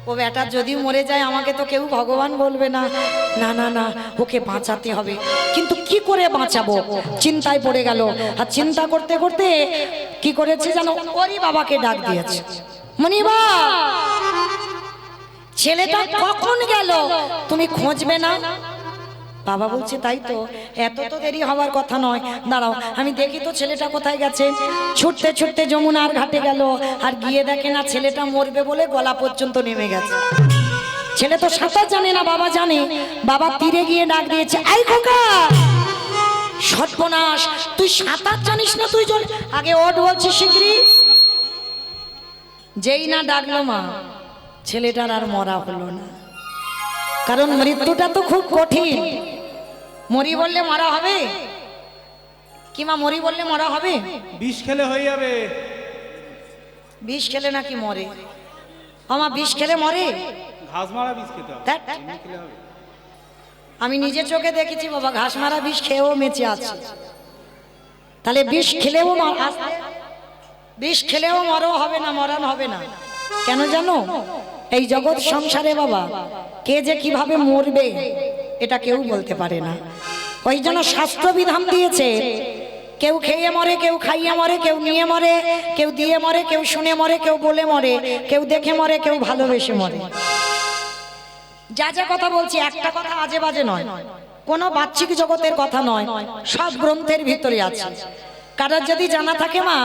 ও বেটা যদি মরে যায় আমাকে তো কেউ ভগবান বলবে না, না না না, ওকে বাঁচাতে হবে। কিন্তু কি করে বাঁচাবো, চিন্তায় পড়ে গেল। আর চিন্তা করতে করতে কি করেছে জানো, ওরই বাবাকে ডাক দিয়েছে, মনিবা ছেলেটা কখন গেল তুমি খুঁজবে না? বাবা বলছে, তাই তো, এত তো দেরি হওয়ার কথা নয়, দাঁড়াও আমি দেখি তো ছেলেটা কোথায় গেছে। ছুটতে ছুটতে যমুনার ঘাটে গেল, আর গিয়ে দেখে না ছেলেটা মরবে বলে গলা পর্যন্ত নেমে গেছে। ছেলে তো সাঁতার জানে না, বাবা জানে। বাবা তীরে গিয়ে ডাক দিয়েছে, এই খোকা, সর্বনাশ, তুই সাঁতার জানিস না, তুই জল আগে ওঠ বলছি শিগগিরই। যেই না ডাকলো মা, ছেলেটার আর মরা হলো না। কারণ মৃত্যুটা তো খুব কঠিন। মরি বললে মরা হবে কি মা? মরি বললে মরা হবে? বিষ খেলে হয়ে যাবে। বিষ খেলে নাকি মরে? আমার বিষ খেলে মরে? ঘাস মারা বিষ খেতে হবে, ধ্যাৎ, এমনি খেলে হবে? আমি নিজে চোখে দেখেছি বাবা, ঘাস মারা বিষ খেয়েও বেঁচে আছে। তাহলে বিষ খেলেও বিষ খেলেও মরো হবে না, মরণ হবে না। কেন জানো? এই জগৎ সংসারে বাবা কে যে কিভাবে মরবে এটা কেউ বলতে পারে না। ওই জন্য শাস্ত্র বিধান দিয়েছে, কেউ খেয়ে মরে, কেউ খাইয়ে মরে, কেউ নিয়ে মরে, কেউ দিয়ে মরে, কেউ শুনে মরে, কেউ বলে মরে, কেউ দেখে মরে, কেউ ভালোবেসে মরে। যা যা কথা বলছি একটা কথা আজে বাজে নয়, কোনো বাহ্যিক জগতের কথা নয়, সব গ্রন্থের ভিতরে আছে। কারোর যদি জানা থাকে মা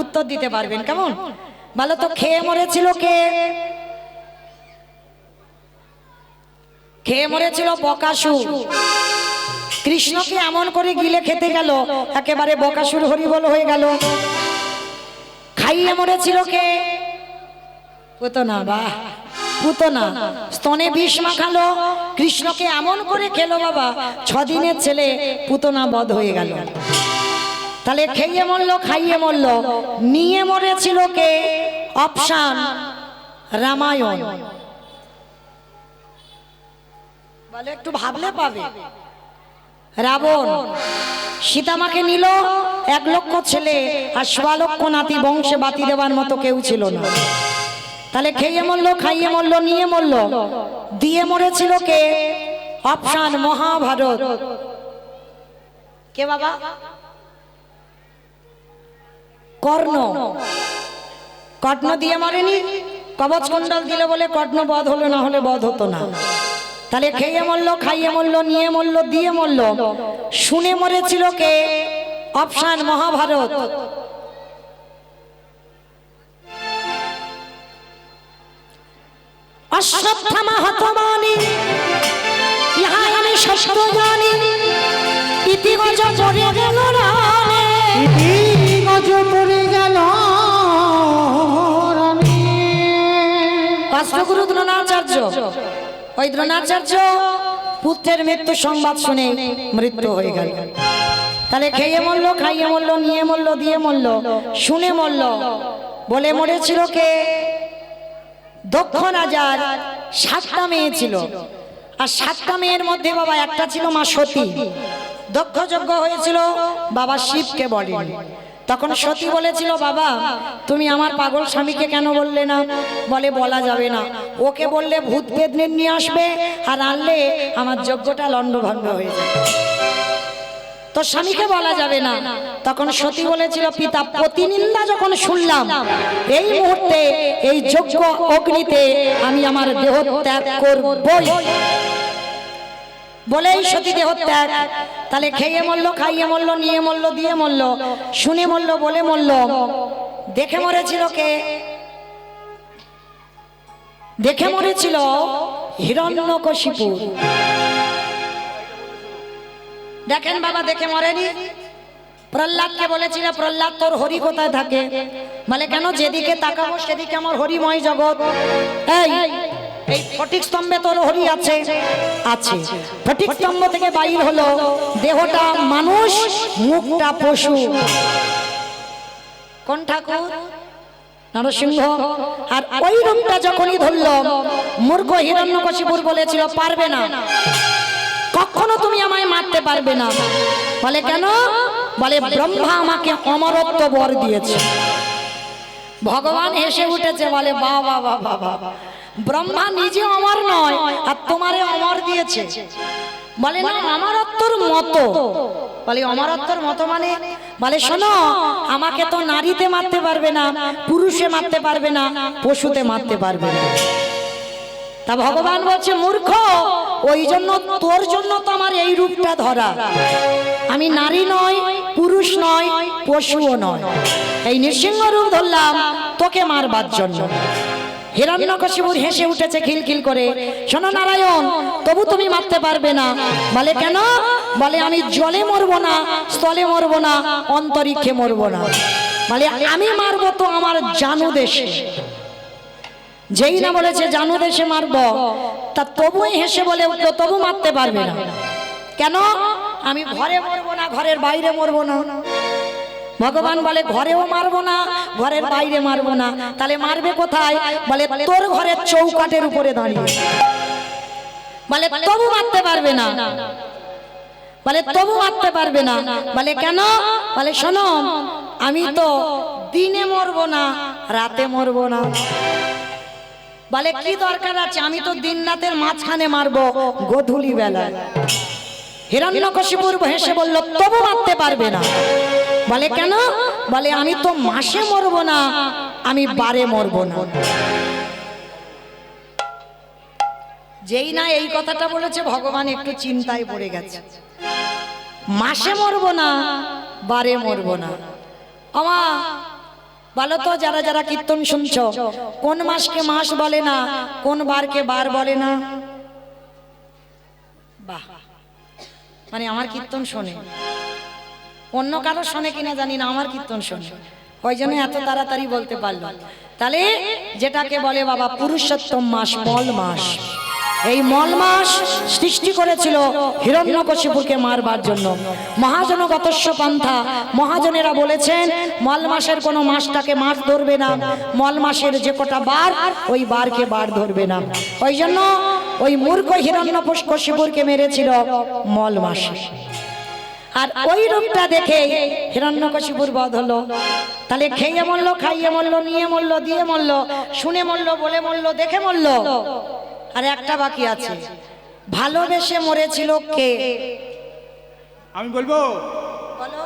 উত্তর দিতে পারবেন। কেমন বলো তো, খেয়ে মরেছিল কে? খেয়ে মরেছিল বকাসুর। কৃষ্ণকে এমন করে গিলে খেতে গেল, একেবারে বকাসুর হরিবল হয়ে গেল। খাইয়ে মরেছিল কে? পুতনা। বাহ, পুতনা স্তনে বিষ মাখালো, কৃষ্ণকে এমন করে খেলো বাবা, 6 দিনের ছেলে পুতনা বধ হয়ে গেল। তাহলে খেয়ে মরলো, খাইয়ে মরলো, নিয়ে মরেছিল কে? অপশান রামায়ণ। বলে একটু ভাবলে পাবে। রাবণ সীতামাকে নিল, 1 লক্ষ ছেলে আর 1.25 লক্ষ নাতি, বংশে বাতি দেওয়ার মতো কেউ ছিল না। তাহলে খেয়ে মরলো, খাইয়ে মরলো, নিয়ে মরলো, দিয়ে মরেছিল কে? অপশান মহাভারত। কে বাবা? কর্ণ। কর্ণ দিয়ে মরেনি, কবচ কুণ্ডল দিল বলে কর্ণ বধ হলো, না হলে বধ হতো না। তাহলে খেয়ে মরলো, খাইয়ে মরলো, নিয়ে মরলো, দিয়ে মরলো, শুনে মরেছিল কে? অপশান মহাভারত। অশ্বত্থামা হতমানি ইহা আমি সত্য জানি, ইতিগজ পড়ে গেল রানে, ইতিগজ পড়ে গেল রানে। অষ্টগুরু দ্রোণাচার্য, ওই দ্রোণাচার্য পুত্রের মৃত্যু সংবাদ শুনে মৃত্যু হয়ে গেল। তাহলে খেয়ে মরলো, খাইয়ে মরলো, নিয়ে মরলো, দিয়ে মরলো, শুনে মরলো, বলে মরেছিল কে? দক্ষ রাজার 7টা মেয়ে ছিল, আর 7টা মেয়ের মধ্যে বাবা একটা ছিল মা সতী। দক্ষ যজ্ঞ হয়েছিল, বাবা শিবকে বলেন। তখন সতী বলেছিল, বাবা তুমি আমার পাগল স্বামীকে কেন বললে না? বলে বলা যাবে না, ওকে বললে ভূত পেতনি নিয়ে আসবে, আর আনলে আমার যজ্ঞটা লণ্ডভণ্ড হয়ে যাবে, তো স্বামীকে বলা যাবে না। তখন সতী বলেছিল, পিতা প্রতিনিন্দা যখন শুনলাম, এই মুহূর্তে এই যজ্ঞ অগ্নিতে আমি আমার দেহ ত্যাগ করবই, বলেই সতী দেহ ত্যাগ। তাহলে খেয়ে মরলো, খাইয়ে মরলো, নিয়ে মরলো, দিয়ে মরলো, শুনে মরলো, বলে মরলো, দেখে মরেছিল কে? দেখে মরেছিল হিরণ্যকশিপু। দেখেন বাবা, দেখে মরেনি, প্রহ্লাদকে বলেছিল, প্রহ্লাদ তোর হরি কোথায় থাকে? বলে কেন, যেদিকে তাকাবো সেদিকে আমার হরিময় জগৎ। এই এই ফটিক স্তম্ভে তোর হরি আছে? আছে। ফটিক স্তম্ভ থেকে বাইর হলো, দেহটা মানুষ, মুখটা পশু। কোন ঠাকুর? নরসিংহ। আর ওই রূপটা যখনই ধরল, মূর্খ হিরণ্যকশিপুর বলেছিল পারবে না, কখনো তুমি আমায় মারতে পারবে না। বলে কেন? বলে ব্রহ্মা আমাকে অমরত্ব বর দিয়েছে। ভগবান হেসে উঠেছে, বলে বাবা বাবা বাবা, ব্রহ্মা নিজে অমর নয় আর তোমারে অমর দিয়েছে। বলে না, অমরত্বর মতো। বলে অমরত্বর মতো মানে? বলে শোনো, আমাকে তো নারীতে মারতে পারবে না, পুরুষে মারতে পারবে না, পশুতে মারতে পারবে না। তা ভগবান বলছে মূর্খ, ওই জন্য তোর জন্য তো আমার এই রূপটা ধরা। আমি নারী নয়, পুরুষ নয়, পশুও নয়, এই নৃসিংহ রূপ ধরলাম তোকে মারবার জন্য। হিরণ্যকশিপুর হেসে উঠেছে খিলখিল করে। শোনো নারায়ণ, তবু তুমি মারতে পারবে না। বলে কেন? বলে আমি জলে মরবো না, স্থলে মরবো না, অন্তরিক্ষে মরবো না। বলে আমি মারবো তো আমার জানু দেশে। যেই না বলেছে জানু দেশে মারবো, তা তবুই হেসে বলে উঠলো তবু মারতে পারবে না। কেন? আমি ঘরে মরবো না, ঘরের বাইরে মরবো না। ভগবান বলে ঘরেও মারবো না, ঘরের বাইরে মারবো না, তাহলে মারবে কোথায়? বলে তোর ঘরের চৌকাঠের উপরে দাঁড়িয়ে। বলে তবু মারতে পারবে না। বলে তবু মারতে পারবে না। বলে কেন? বলে শোনো, আমি তো দিনে মরবো না, রাতে মরবো না। বলে কি দরকার আছে, আমি তো দিন রাতের মাঝখানে মারবো, গোধূলি বেলায়। হিরণ্যকশিপুর হেসে বলল তবু মারতে পারবে না। বলে কেন? বলে আমি তো মাসে মরবো না, আমি বারে মরবো না। যেই না এই কথাটা বলেছে, ভগবান একটু চিন্তায় পড়ে গেছে। মাসে মরবো না, বারে মরবো না। আমা বলো তো, যারা যারা কীর্তন শুনছো, কোন মাসকে মাস বলে না, কোন বারকে বার বলে না? বাহ, মানে আমার কীর্তন শোনে। অন্য কারো শোনে কিনা জানি না, আমার কীর্তন শোনে, ওই জন্য এত তাড়াতাড়ি বলতে পারলো। তাহলে যেটাকে বলে বাবা পুরুষোত্তম মাস, মল মাস, এই মল মাস সৃষ্টি করেছিল হিরণ্যকশিপুরকে মারবার জন্য। মহাজনগতস্য পন্থা, মহাজনেরা বলেছেন মল মাসের কোনো মাসটাকে মাস ধরবে না, মল মাসের যে কটা বার ওই বারকে বার ধরবে না। ওই জন্য ওই মূর্খ হিরণ্যকশিপুরকে মেরেছিল মল মাসে। আর ওই রূপটা দেখে হিরণ্যকশিপুর বধ হলো। তাহলে খেয়ে মরলো, খাইয়ে মরলো, নিয়ে মরলো, দিয়ে মরলো, শুনে মরলো, বলে মরলো, দেখে মরলো। আর একটা বাকি আছে, ভালোবেসে মরেছিল কে? আমি বলবো, বলো।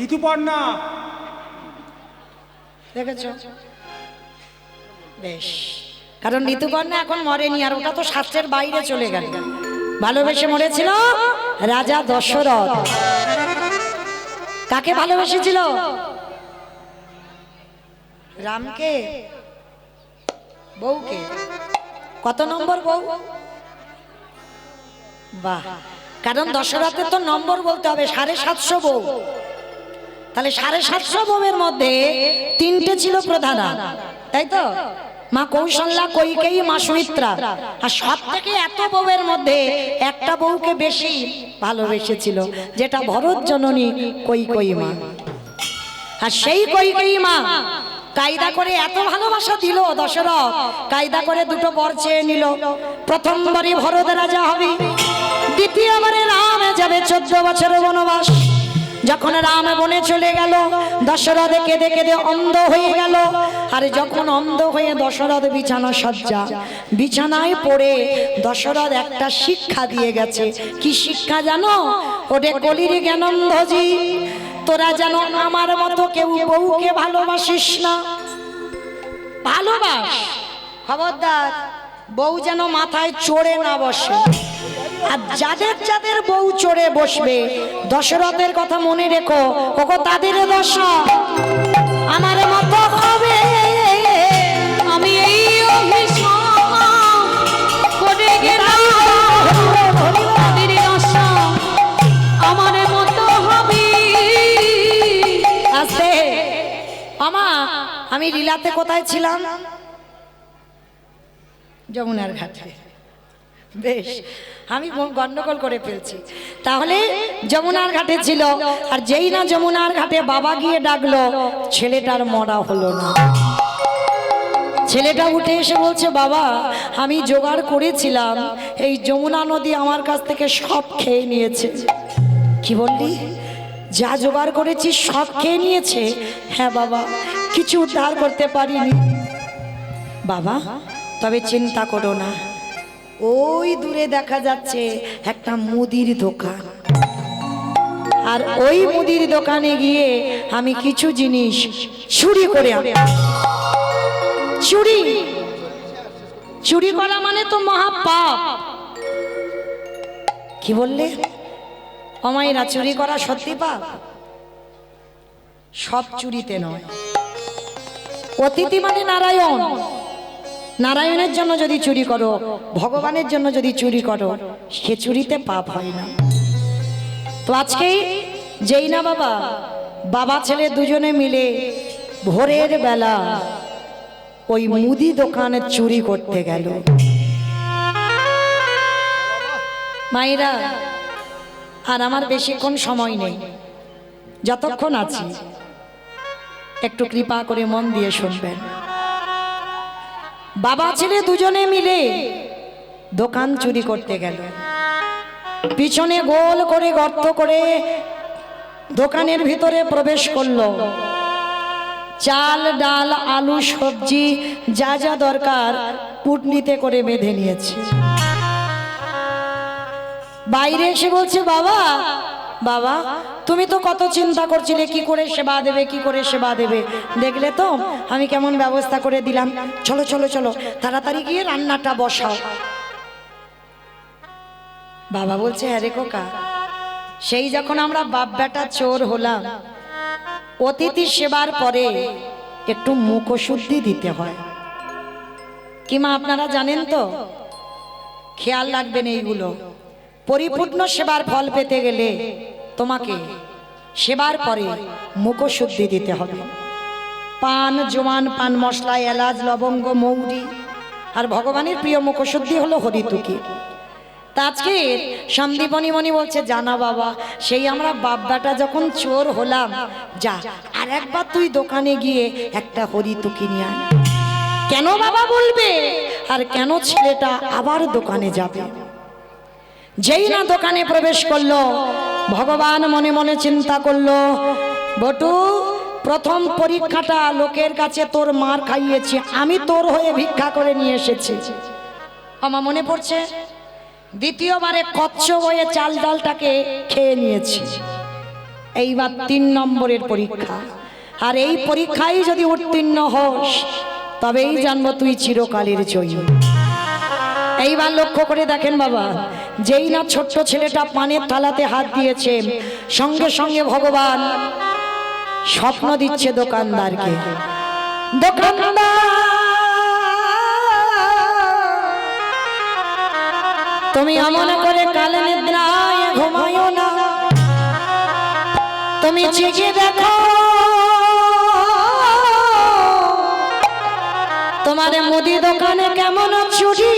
ঋতুপর্ণা। দেখেছো? বেশ, কারণ ঋতুপর্ণা এখন মরেনি, আর ওটা তো শাস্ত্রের বাইরে চলে গেল। ভালোবেসে মরেছিল রাজা দশরথ। কাকে ভালোবেসেছিল? রামকে, বউকে। কত নম্বর বউ? বাহ, কারণ দশরথের তো নম্বর বলতে হবে, 750 বউ। তাহলে 750 বউয়ের মধ্যে 3টে ছিল প্রধানা, তাই তো? মা কৌশল্যা, কৈকেয়ী, মা সুমিত্রা। আর সব থেকে এত বউয়ের মধ্যে একটা বউকে বেশি ভালোবেসেছিল, যেটা ভরত জননী কৈকেয়ী মা। আর সেই কৈকেয়ী মা কায়দা করে এত ভালোবাসা দিল দশরথ, কায়দা করে দুটো বর চেয়ে নিল। প্রথমবারই ভরত রাজা হবে, দ্বিতীয়বারে রাম যাবে 14 বছরের বনবাস। যখন রাম বনে চলে গেল, দশরথ কেঁদে কেঁদে অন্ধ হয়ে গেল। আর যখন অন্ধ হয়ে দশরথ বিছানা সজ্জা, বিছানায় পড়ে দশরথ একটা শিক্ষা দিয়ে গেছে। কি শিক্ষা জানো? ওরে কলির জ্ঞানন্ধজি, তোরা যেন আমার মতো কেউ বউকে ভালোবাসিস না। ভালোবাস, খবরদার বউ যেন মাথায় চড়ে না বসে। আর যাদের যাদের বউ চড়ে বসবে, দশরথের কথা মনে রেখো, ওগো তাদের দশা আমার মতো হবে। আমি এই অভিশাপ করে গেলাম, তাদের দশা আমার মতো হবে। আমি লীলাতে কোথায় ছিলাম? যমুনার ঘাটে। বেশ, আমি গন্ডগোল করে ফেলছি। তাহলে যমুনার ঘাটে ছিল, আর যেই না যমুনার ঘাটে বাবা গিয়ে ডাকলো, ছেলেটার মরা হলো না। ছেলেটা উঠে এসে বলছে, বাবা আমি জোগাড় করেছিলাম, এই যমুনা নদী আমার কাছ থেকে সব খেয়ে নিয়েছে। কি বললি? যা জোগাড় করেছি সব খেয়ে নিয়েছে? হ্যাঁ বাবা, কিছু উদ্ধার করতে পারিনি। বাবা তবে চিন্তা করো না, ওই দূরে দেখা যাচ্ছে একটা মুদির দোকান, আর ওই মুদির দোকানে গিয়ে আমি কিছু জিনিস চুরি করে চুরি চুরি করা মানে তো মহাপাপ। কি বললে? অমাইরা, চুরি করা সত্যি পাপ? সব চুরিতে নয়। অতিথি মানে নারায়ণ, নারায়ণের জন্য যদি চুরি করো, ভগবানের জন্য যদি চুরি করো, সে চুরিতে পাপ হয় না। তো আজকে যেই না বাবা বাবা ছেলে দুজনে মিলে ভোরের বেলা ওই মুদি দোকানে চুরি করতে গেল। মায়েরা, আর আমার বেশিক্ষণ সময় নেই, যতক্ষণ আছি একটু কৃপা করে মন দিয়ে শুনবেন। বাবা ছেলে দুজনে মিলে দোকান চুরি করতে গেল। পিছনে গোল করে গর্ত করে দোকানের ভিতরে প্রবেশ করলো। চাল ডাল আলু সবজি যা যা দরকার পুটলিতে করে বেঁধে নিয়েছে। বাইরে এসে বলছে, বাবা বাবা তুমি তো কত চিন্তা করছিলে কি করে সেবা দেবে, কি করে সেবা দেবে, দেখলে তো আমি কেমন ব্যবস্থা করে দিলাম। চলো চলো চলো তাড়াতাড়ি গিয়ে রান্নাটা বসাও। বাবা বলছে, হ্যাঁ রে খোকা, সেই যখন আমরা বাপ বেটা চোর হলাম, অতিথি সেবার পরে একটু মুখশুদ্ধি দিতে হয়। কি মা আপনারা জানেন তো? খেয়াল রাখবেন এইগুলো। পরিপূর্ণ সেবার ফল পেতে গেলে তোমাকে সেবার পরে মুখশুদ্ধি দিতে হবে। পান জোয়ান, পান মশলা, এলাচ, লবঙ্গ, মৌরি, আর ভগবানের প্রিয় মুখশুদ্ধি হলো হরিতুকি। তা আজকে সন্দীপনী মণি বলছে, জানা বাবা, সেই আমরা বাপদাটা যখন চোর হলাম, যা আর একবার তুই দোকানে গিয়ে একটা হরিতুকি নিয়ে আয়। কেন বাবা বলবে? আর কেন ছেলেটা আবার দোকানে যাবে? যেই না দোকানে প্রবেশ করলো, ভগবান মনে মনে চিন্তা করলো, বটু প্রথম পরীক্ষাটা লোকের কাছে তোর মার খাইয়েছি, আমি তোর হয়ে ভিক্ষা করে নিয়ে এসেছি। আমার মনে পড়ছে দ্বিতীয়বারে কচ্ছ বয়ে চাল ডালটাকে খেয়ে নিয়েছি। এইবার 3 নম্বরের পরীক্ষা, আর এই পরীক্ষায় যদি উত্তীর্ণ হস তবেই জানবো তুই চিরকালের জয়ী। এইবার লক্ষ্য করে দেখেন বাবা, যেই না ছোট্ট ছেলেটা পানের থালাতে হাত দিয়েছে, সঙ্গে সঙ্গে ভগবান স্বপ্ন দিচ্ছে দোকানদারকে, দোকানদার তুমি এমন করে কালে নিদ্রায় ঘুমায়ো না, তুমি জেগে দেখো তোমার মুদি দোকানে কেমন চুরি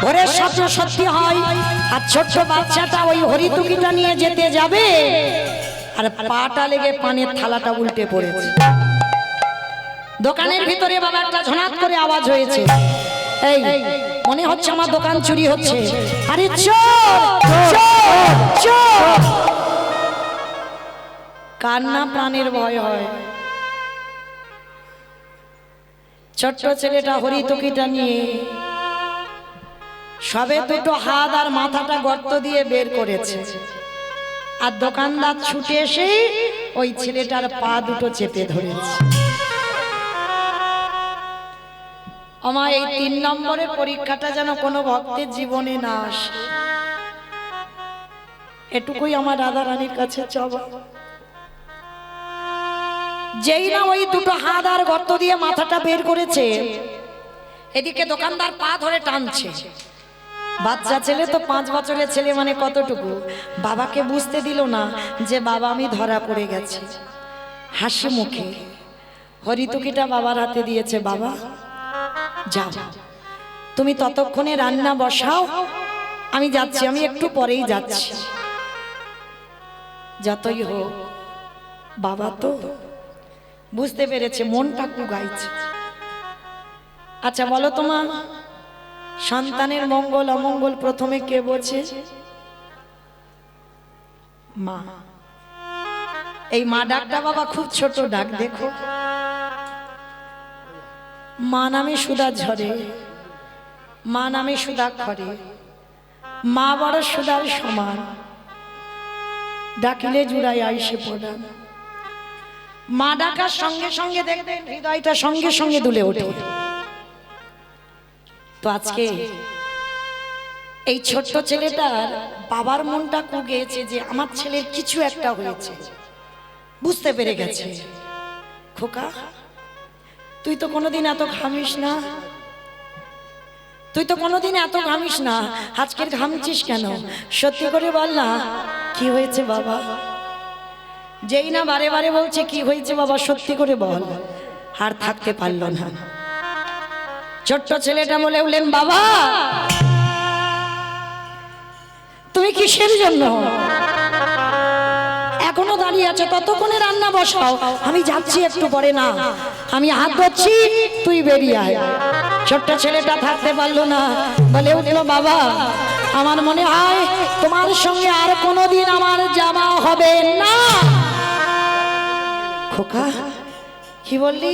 ভোরের স্বপ্ন সত্যি হয়, আর ছোট্ট বাচ্চাটা ওই হরিতুকিটা নিয়ে যেতে যাবে, আর পাটা লেগে পানের থালাটা উল্টে পড়েছে। দোকানের ভিতরে বাবা একটা ঝনাত করে আওয়াজ হয়েছে, এই মনে হচ্ছে আমার দোকান চুরি হচ্ছে। আরে চোর চোর চোর! কার না প্রাণের ভয় হয়? ছোট্ট ছেলেটা হরিতকিটা নিয়ে সবে দুটো হাত আর মাথাটা গর্ত দিয়ে বের করেছে, আর দোকানদার ছুটে এসে ওই ছেলেটার পা দুটো চেপে ধরেছে। আমার এই 3 নম্বরের পরীক্ষাটা যেন কোনো ভক্তের জীবনে না আসে, এটুকুই আমার রাধা রানীর কাছে চাওয়া। যেই না ওই দুটো হাত আর গর্ত দিয়ে মাথাটা বের করেছে, এদিকে দোকানদার পা ধরে টানছে। বাচ্চা ছেলে তো, 5 বছরের ছেলে, মানে কতটুকু, বাবাকে বুঝতে দিল না যে বাবা আমি ধরা পড়ে গেছি। হাসি মুখে হরিতকিটা বাবার হাতে দিয়েছে, বাবা যাও তুমি ততক্ষণে রান্না বসাও, আমি যাচ্ছি, আমি একটু পরেই যাচ্ছি। যতই হোক বাবা তো বুঝতে পেরেছে, মনটা কুগাইছে। আচ্ছা বলো তোমার সন্তানের মঙ্গল অমঙ্গল প্রথমে কে বোঝে? মা। এই মা ডাকটা বাবা খুব ছোট ডাক, দেখো মা নামে সুধা ঝরে, মা নামে সুধা খরে, মা বড় সুধার সমান, ডাকিলে জুড়াই আইসে পড়ান। মা ডাকার সঙ্গে সঙ্গে দেখবেন হৃদয়টা সঙ্গে সঙ্গে দুলে ওঠে। তো আজকে এই ছোট্ট ছেলেটার বাবার মনটা কুগেছে যে আমার ছেলের কিছু একটা হয়েছে, বুঝতে পেরে গেছে। খোকা তুই তো কোনোদিন এত ঘামিস না, তুই তো কোনোদিন এত ঘামিস না, আজকের ঘামছিস কেন? সত্যি করে বল না কি হয়েছে বাবা। যেই না বারে বারে বলছে কি হয়েছে বাবা, সত্যি করে বল, আর থাকতে পারলো না। ছোট্ট ছেলেটা বলে উঠলেন, বাবা তুমি কিসের জন্য এখনো দাঁড়িয়ে আছো? ততক্ষণে রান্না বসাও, আমি যাচ্ছি একটু পরে। না আমি হাত ধরছি, তুই বেরিয়ে আয়। ছোট্ট ছেলেটা থাকতে পারলো না, বলে উঠলো, বাবা আমার মনে হয় তোমার সঙ্গে আর কোনোদিন আমার যাওয়া হবে না। খোকা কি বললি?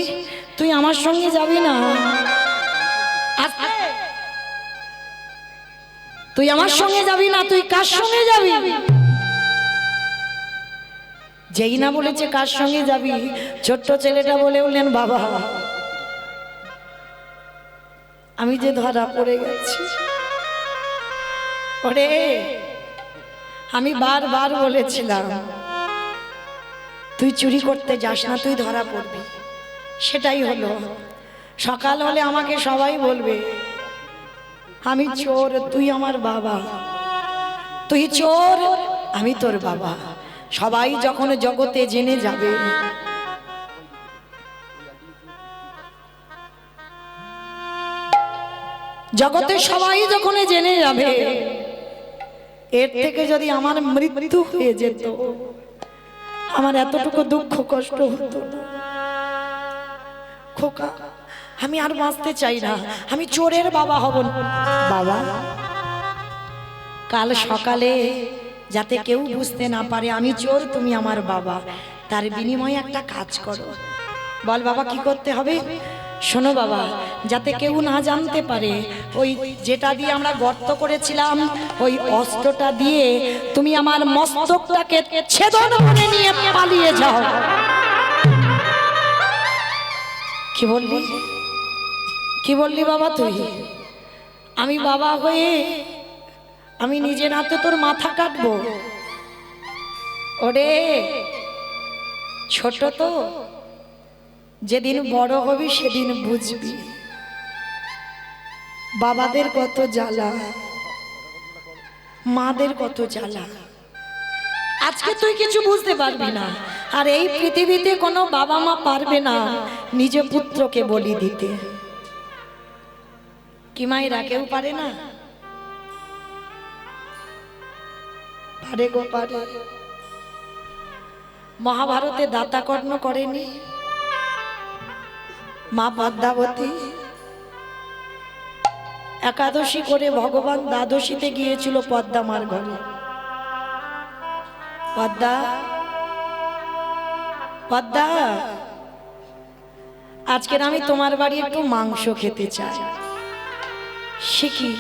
তুই আমার সঙ্গে যাবি না? তুই আমার সঙ্গে যাবি না? তুই কার সঙ্গে যাবি? যেই না বলেছে কার সঙ্গে যাবি, ছোট্ট ছেলেটা বলে উঠলেন, বাবা আমি যে ধরা পড়ে গেছি। ওরে আমি বারবার বলেছিলাম তুই চুরি করতে যাস না, তুই ধরা পড়বি। সেটাই হলো। সকাল হলে আমাকে সবাই বলবে আমি চোর, তুই আমার বাবা। তুই চোর, আমি তোর বাবা। সবাই যখন জগতে জেনে যাবে, জগতে সবাই যখন জেনে যাবে, এর থেকে যদি আমার মৃত্যু হয়ে যেত, আমার এতটুকু দুঃখ কষ্ট হতো না। খোকা আমি আর বাঁচতে চাই না, আমি চোরের বাবা হব না। বাবা কাল সকালে যাতে কেউ বুঝতে না পারে আমি চোর, তুমি আমার বাবা, তার বিনিময়ে একটা কাজ করো। বল বাবা কি করতে হবে? শোনো বাবা, যাতে কেউ না জানতে পারে, ওই যেটা দিয়ে আমরা গর্ত করেছিলাম ওই অস্ত্রটা দিয়ে তুমি আমার মস্তকটাকে ছেদন করে নিয়ে পালিয়ে যাও। কি বললি? কি বললি বাবা তুই? আমি বাবা হয়ে আমি নিজের হাতে তোর মাথা কাটবো? ওরে ছোট তো, যেদিন বড় হবি সেদিন বুঝবি বাবাদের কত জ্বালা, মাদের কত জ্বালা। আজকে তুই কিছু বুঝতে পারবি না, আর এই পৃথিবীতে কোনো বাবা মা পারবে না নিজ পুত্রকে বলি দিতে। কি মায়েরা কেউ পারে না? পারে গো পারে। মহাভারতে দাতাকর্ণ করেনি মা পদ্মাবতী? একাদশী করে ভগবান দ্বাদশীতে গিয়েছিল পদ্মা মার ঘরে। পদ্মা পদ্মা আজকের আমি তোমার বাড়ি একটু মাংস খেতে চাই। সে কি,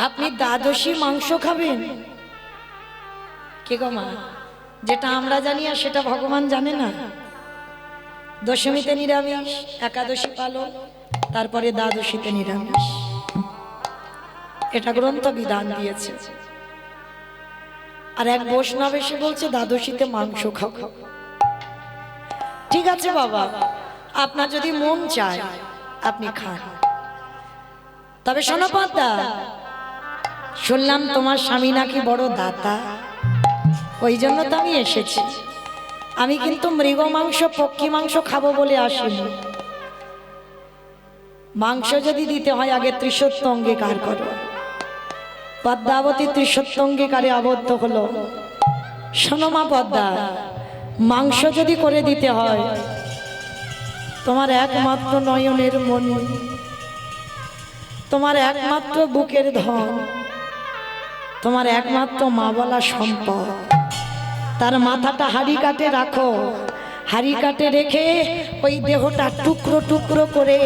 আপনি দ্বাদশী মাংস খাবেন? কে গো মা, যেটা আমরা জানি আর সেটা ভগবান জানে না। দশমীতে নিরামিষ, একাদশী পালন, তারপরে দ্বাদশীতে নিরামিষ, এটা গ্রন্থ বিধান দিয়েছে। আর এক বৈষ্ণব এসে বলছে দ্বাদশীতে মাংস খাও। ঠিক আছে বাবা, আপনার যদি মন চায় আপনি খান। তবে শোনো পদ্মা, শুনলাম তোমার স্বামী নাকি বড় দাতা, ওই জন্য তো আমি এসেছি। আমি কিন্তু মৃগ মাংস, পক্ষী মাংস খাবো বলে আসিনি। মাংস যদি দিতে হয় আগে ত্রিসত্য অঙ্গীকার করো। পদ্মাবতী ত্রিসত্য অঙ্গীকারে আবদ্ধ হলো। শোনো মা পদ্মা, মাংস যদি করে দিতে হয়, তোমার একমাত্র নয়নের মণি, তোমার একমাত্র বুকের ধন, তোমার একমাত্র মা বলা সম্পদ, তার মাথাটা হাড়ি কাটে রাখো। হাড়ি কাটে রেখে ওই দেহটা টুকরো টুকরো করে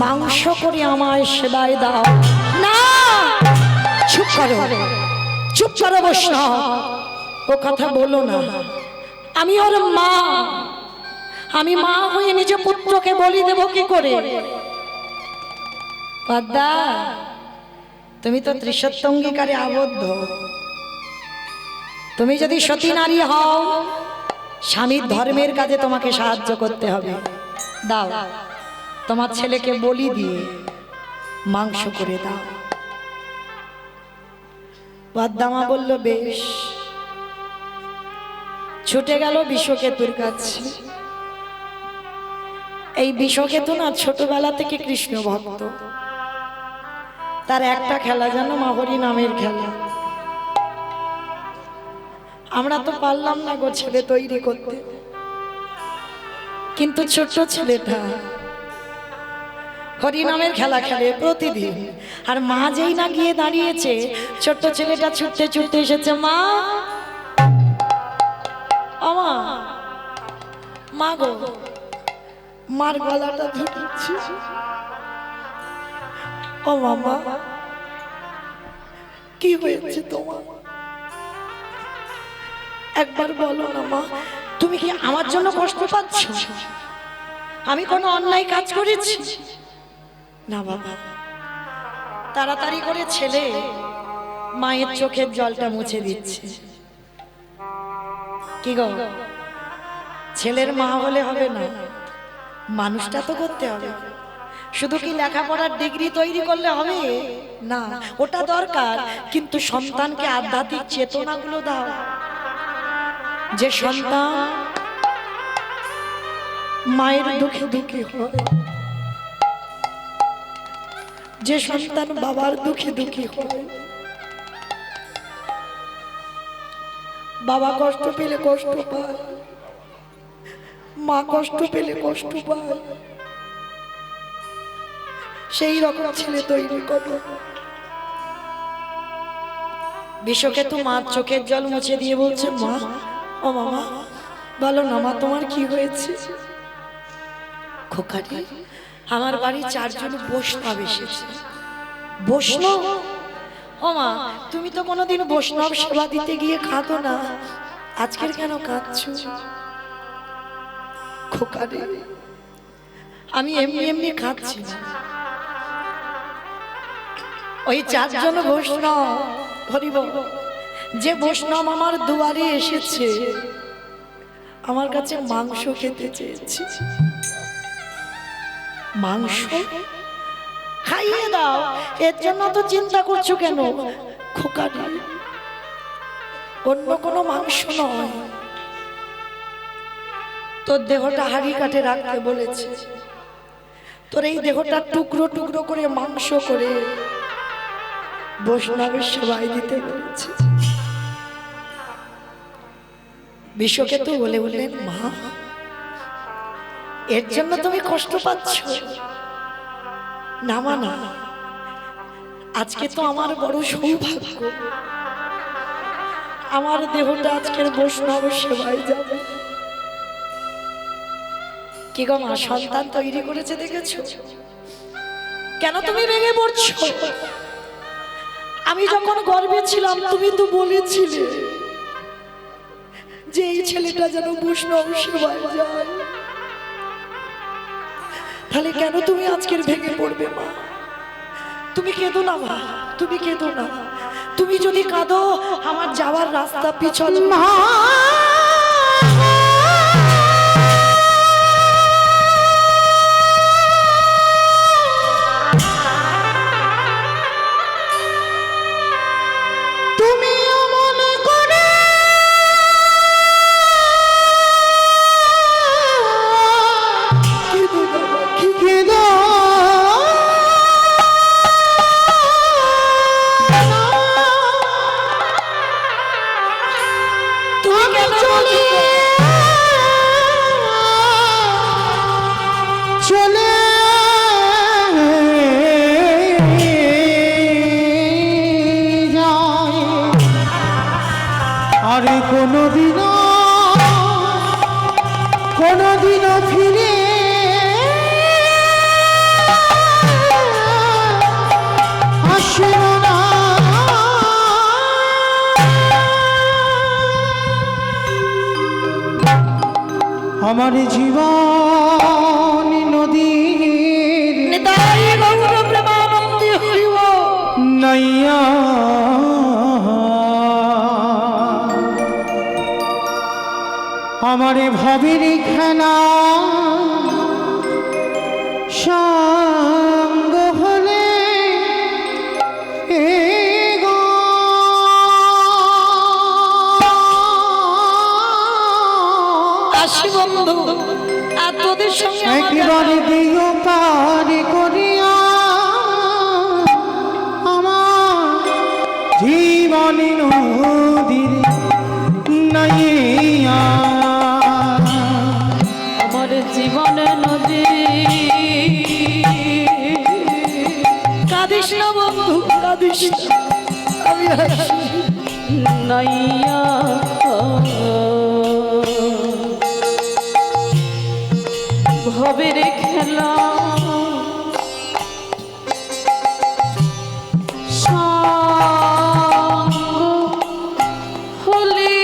মাংস করে আমায় সেবায় দাও। না, চুপ করো, চুপ করো বৈষ্ণব, ও কথা বলো না। আমি ওর মা, আমি মা হয়ে নিজ পুত্রকে বলি দেব কি করে? পদ্মা, তুমি তো ত্রিসত্য অঙ্গীকারে আবদ্ধ। তুমি যদি সতী নারী হও, স্বামীর ধর্মের কাজে তোমাকে সাহায্য করতে হবে। দাও, তোমার ছেলেকে বলি দিয়ে মাংস করে দাও। পদ্মা বলল বেশ। ছুটে গেল বিষকেতুর কাছে। এই বিষকেতু না ছোটবেলা থেকে কৃষ্ণ ভক্ত। তার একটা খেলা জানো, মাহরি নামের খেলা। আমরা তো পারলাম না গো ছেলে তৈরি করতে, কিন্তু ছোট্ট ছেলেটা হরি নামের খেলা খেলে প্রতিদিন। আর মা যেই না গিয়ে দাঁড়িয়েছে, ছোট্ট ছেলেটা ছুটতে ছুটতে এসেছে, মা, আমা, মা গো, মার গলাটা ধরেছি। ও মামা, কি হয়েছে তোমার? একবার বলো না মা, তুমি কি আমার জন্য কষ্ট পাচ্ছ? আমি কোনো অন্যায় কাজ করেছি? না বাবা। তাড়াতাড়ি করে ছেলে মায়ের চোখের জলটা মুছে দিচ্ছে। কি গো, ছেলের মা হলে হবে না, মানুষটা তো করতে হবে। শুধু কি লেখাপড়ার ডিগ্রি তৈরি করলে হবে না? ওটা দরকার, কিন্তু সন্তানকে আধ্যাত্মিক চেতনাগুলো দাও। যে সন্তান মায়ের দুঃখে দুঃখী হয়, যে সন্তান বাবার দুঃখে দুঃখী হয়, বাবা কষ্ট পেলে কষ্ট পায়, মা কষ্ট পেলে কষ্ট পায়, সেই রকম ছেলে তৈরি করো। বিষকেতু মার চোখের জল মুছে দিয়ে বলছে, মা, ও মামা, বলো না মা, তোমার কি হয়েছে? খোকারি, আমার বাড়ি 4 জন বৈষ্ণব এসেছে। বৈষ্ণব? ও মা, তুমি তো কোনোদিন বৈষ্ণব সেবা দিতে গিয়ে কাঁদো না, আজকের কেন কাঁদছো? খোকারি, আমি এমনি এমনি কাঁদছি না। ওই 4 জন বৈষ্ণব, হরিব, যে বৈষ্ণব আমার দুয়ারে এসেছে, আমার কাছে মাংস খেতে চেয়েছে। মাংস খাইয়ে দাও, এর জন্য তো চিন্তা করছো কেন? খোকারি, অন্য কোনো মাংস নয়, তোর দেহটা হাড়ি কাটে রাখতে বলেছে। তোর এই দেহটা টুকরো টুকরো করে মাংস করে বৈষ্ণবের সেবায় দিতে বলেছে। বিষকেতু বলে বললেন, মা, এর জন্য তুমি কষ্ট পাচ্ছ? না মা না, আজকে তো আমার বড় সৌভাগ্য, আমার দেহটা আজকের বৈষ্ণব সেবায় যাবে। কি গো মা, সন্তান তৈরি করেছে দেখেছো? কেন তুমি ভেঙে পড়ছো? আমি যখন গর্ভে ছিলাম তুমি তো বলেছিলে যে এই ছেলেটা যেন বৈষ্ণব সেবায় যায়। তাহলে কেন তুমি আজকের ভেঙে পড়বে মা? তুমি কেঁদো না মা, তুমি কেঁদো না। তুমি যদি কাঁদো আমার যাওয়ার রাস্তা পিছল মা। আরে কোনোদিনও ফিরে আসে না। আমার জীবন নদীর নাইয়া আমারে ভাবের খেলা সঙ্গ হলে আসি বন্ধু, আর তোদের সঙ্গে একেবারে দিও পারে করিয়া আমার জীবন নদীর নাইয়া। আমার জীবনে নদী কাঁদিস না বন্ধু, কাঁদিস না। আমি আসি। নাইয়া ভবের খেলা সঙ্গ হলে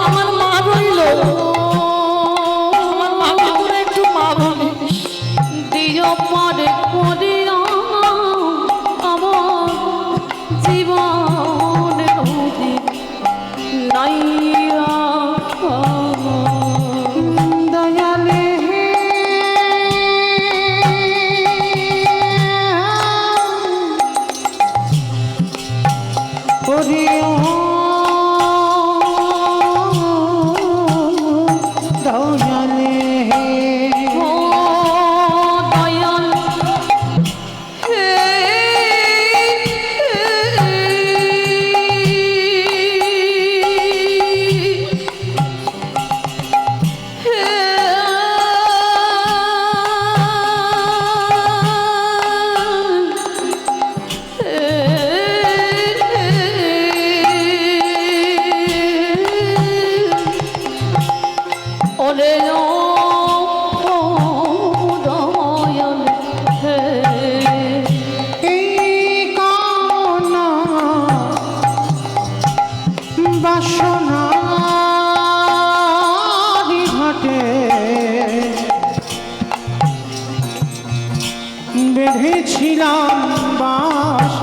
আমার মা বলিল, আমার মা তোরা একটু মা বলিস। দিও পরে করিয়া আমার জীবন নদী নাইয়া দয়ালে ওরিও দয়ালে ও দয়াল হে ওরে ও দয়াল হে এই কামনা বাসনা ঘাটে বেঁধেছিলাম বাস।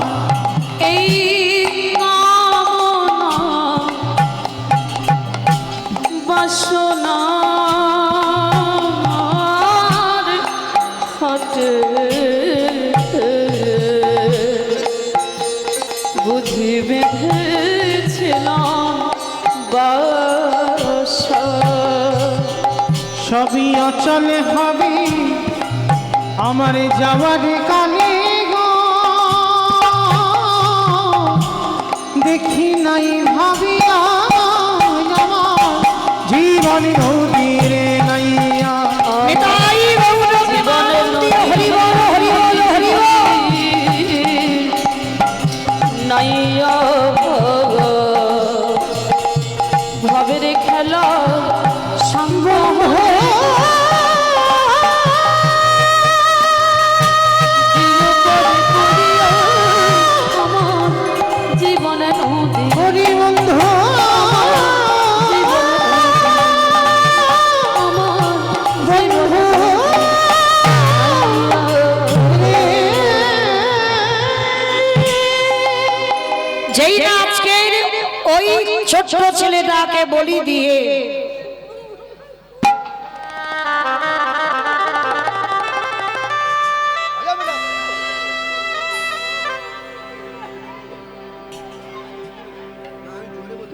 এই কামনা বাসনার হাটে বুঝি বেঁধেছিলাম বাসা। সবই অচল হবে আমার যাওয়ার কালে গো। দেখি নাই ভাবিয়া আমার জীবন নদীর নাইয়া নিতাই গৌর প্রেমানন্দে হরি বল হরি বল হরি বল। নাইয়া ভবের খেলা সঙ্গ জীবনে নদী হরি বন্ধু যেই না আজকের ওই ছোট্ট ছেলেটাকে বলি দিয়ে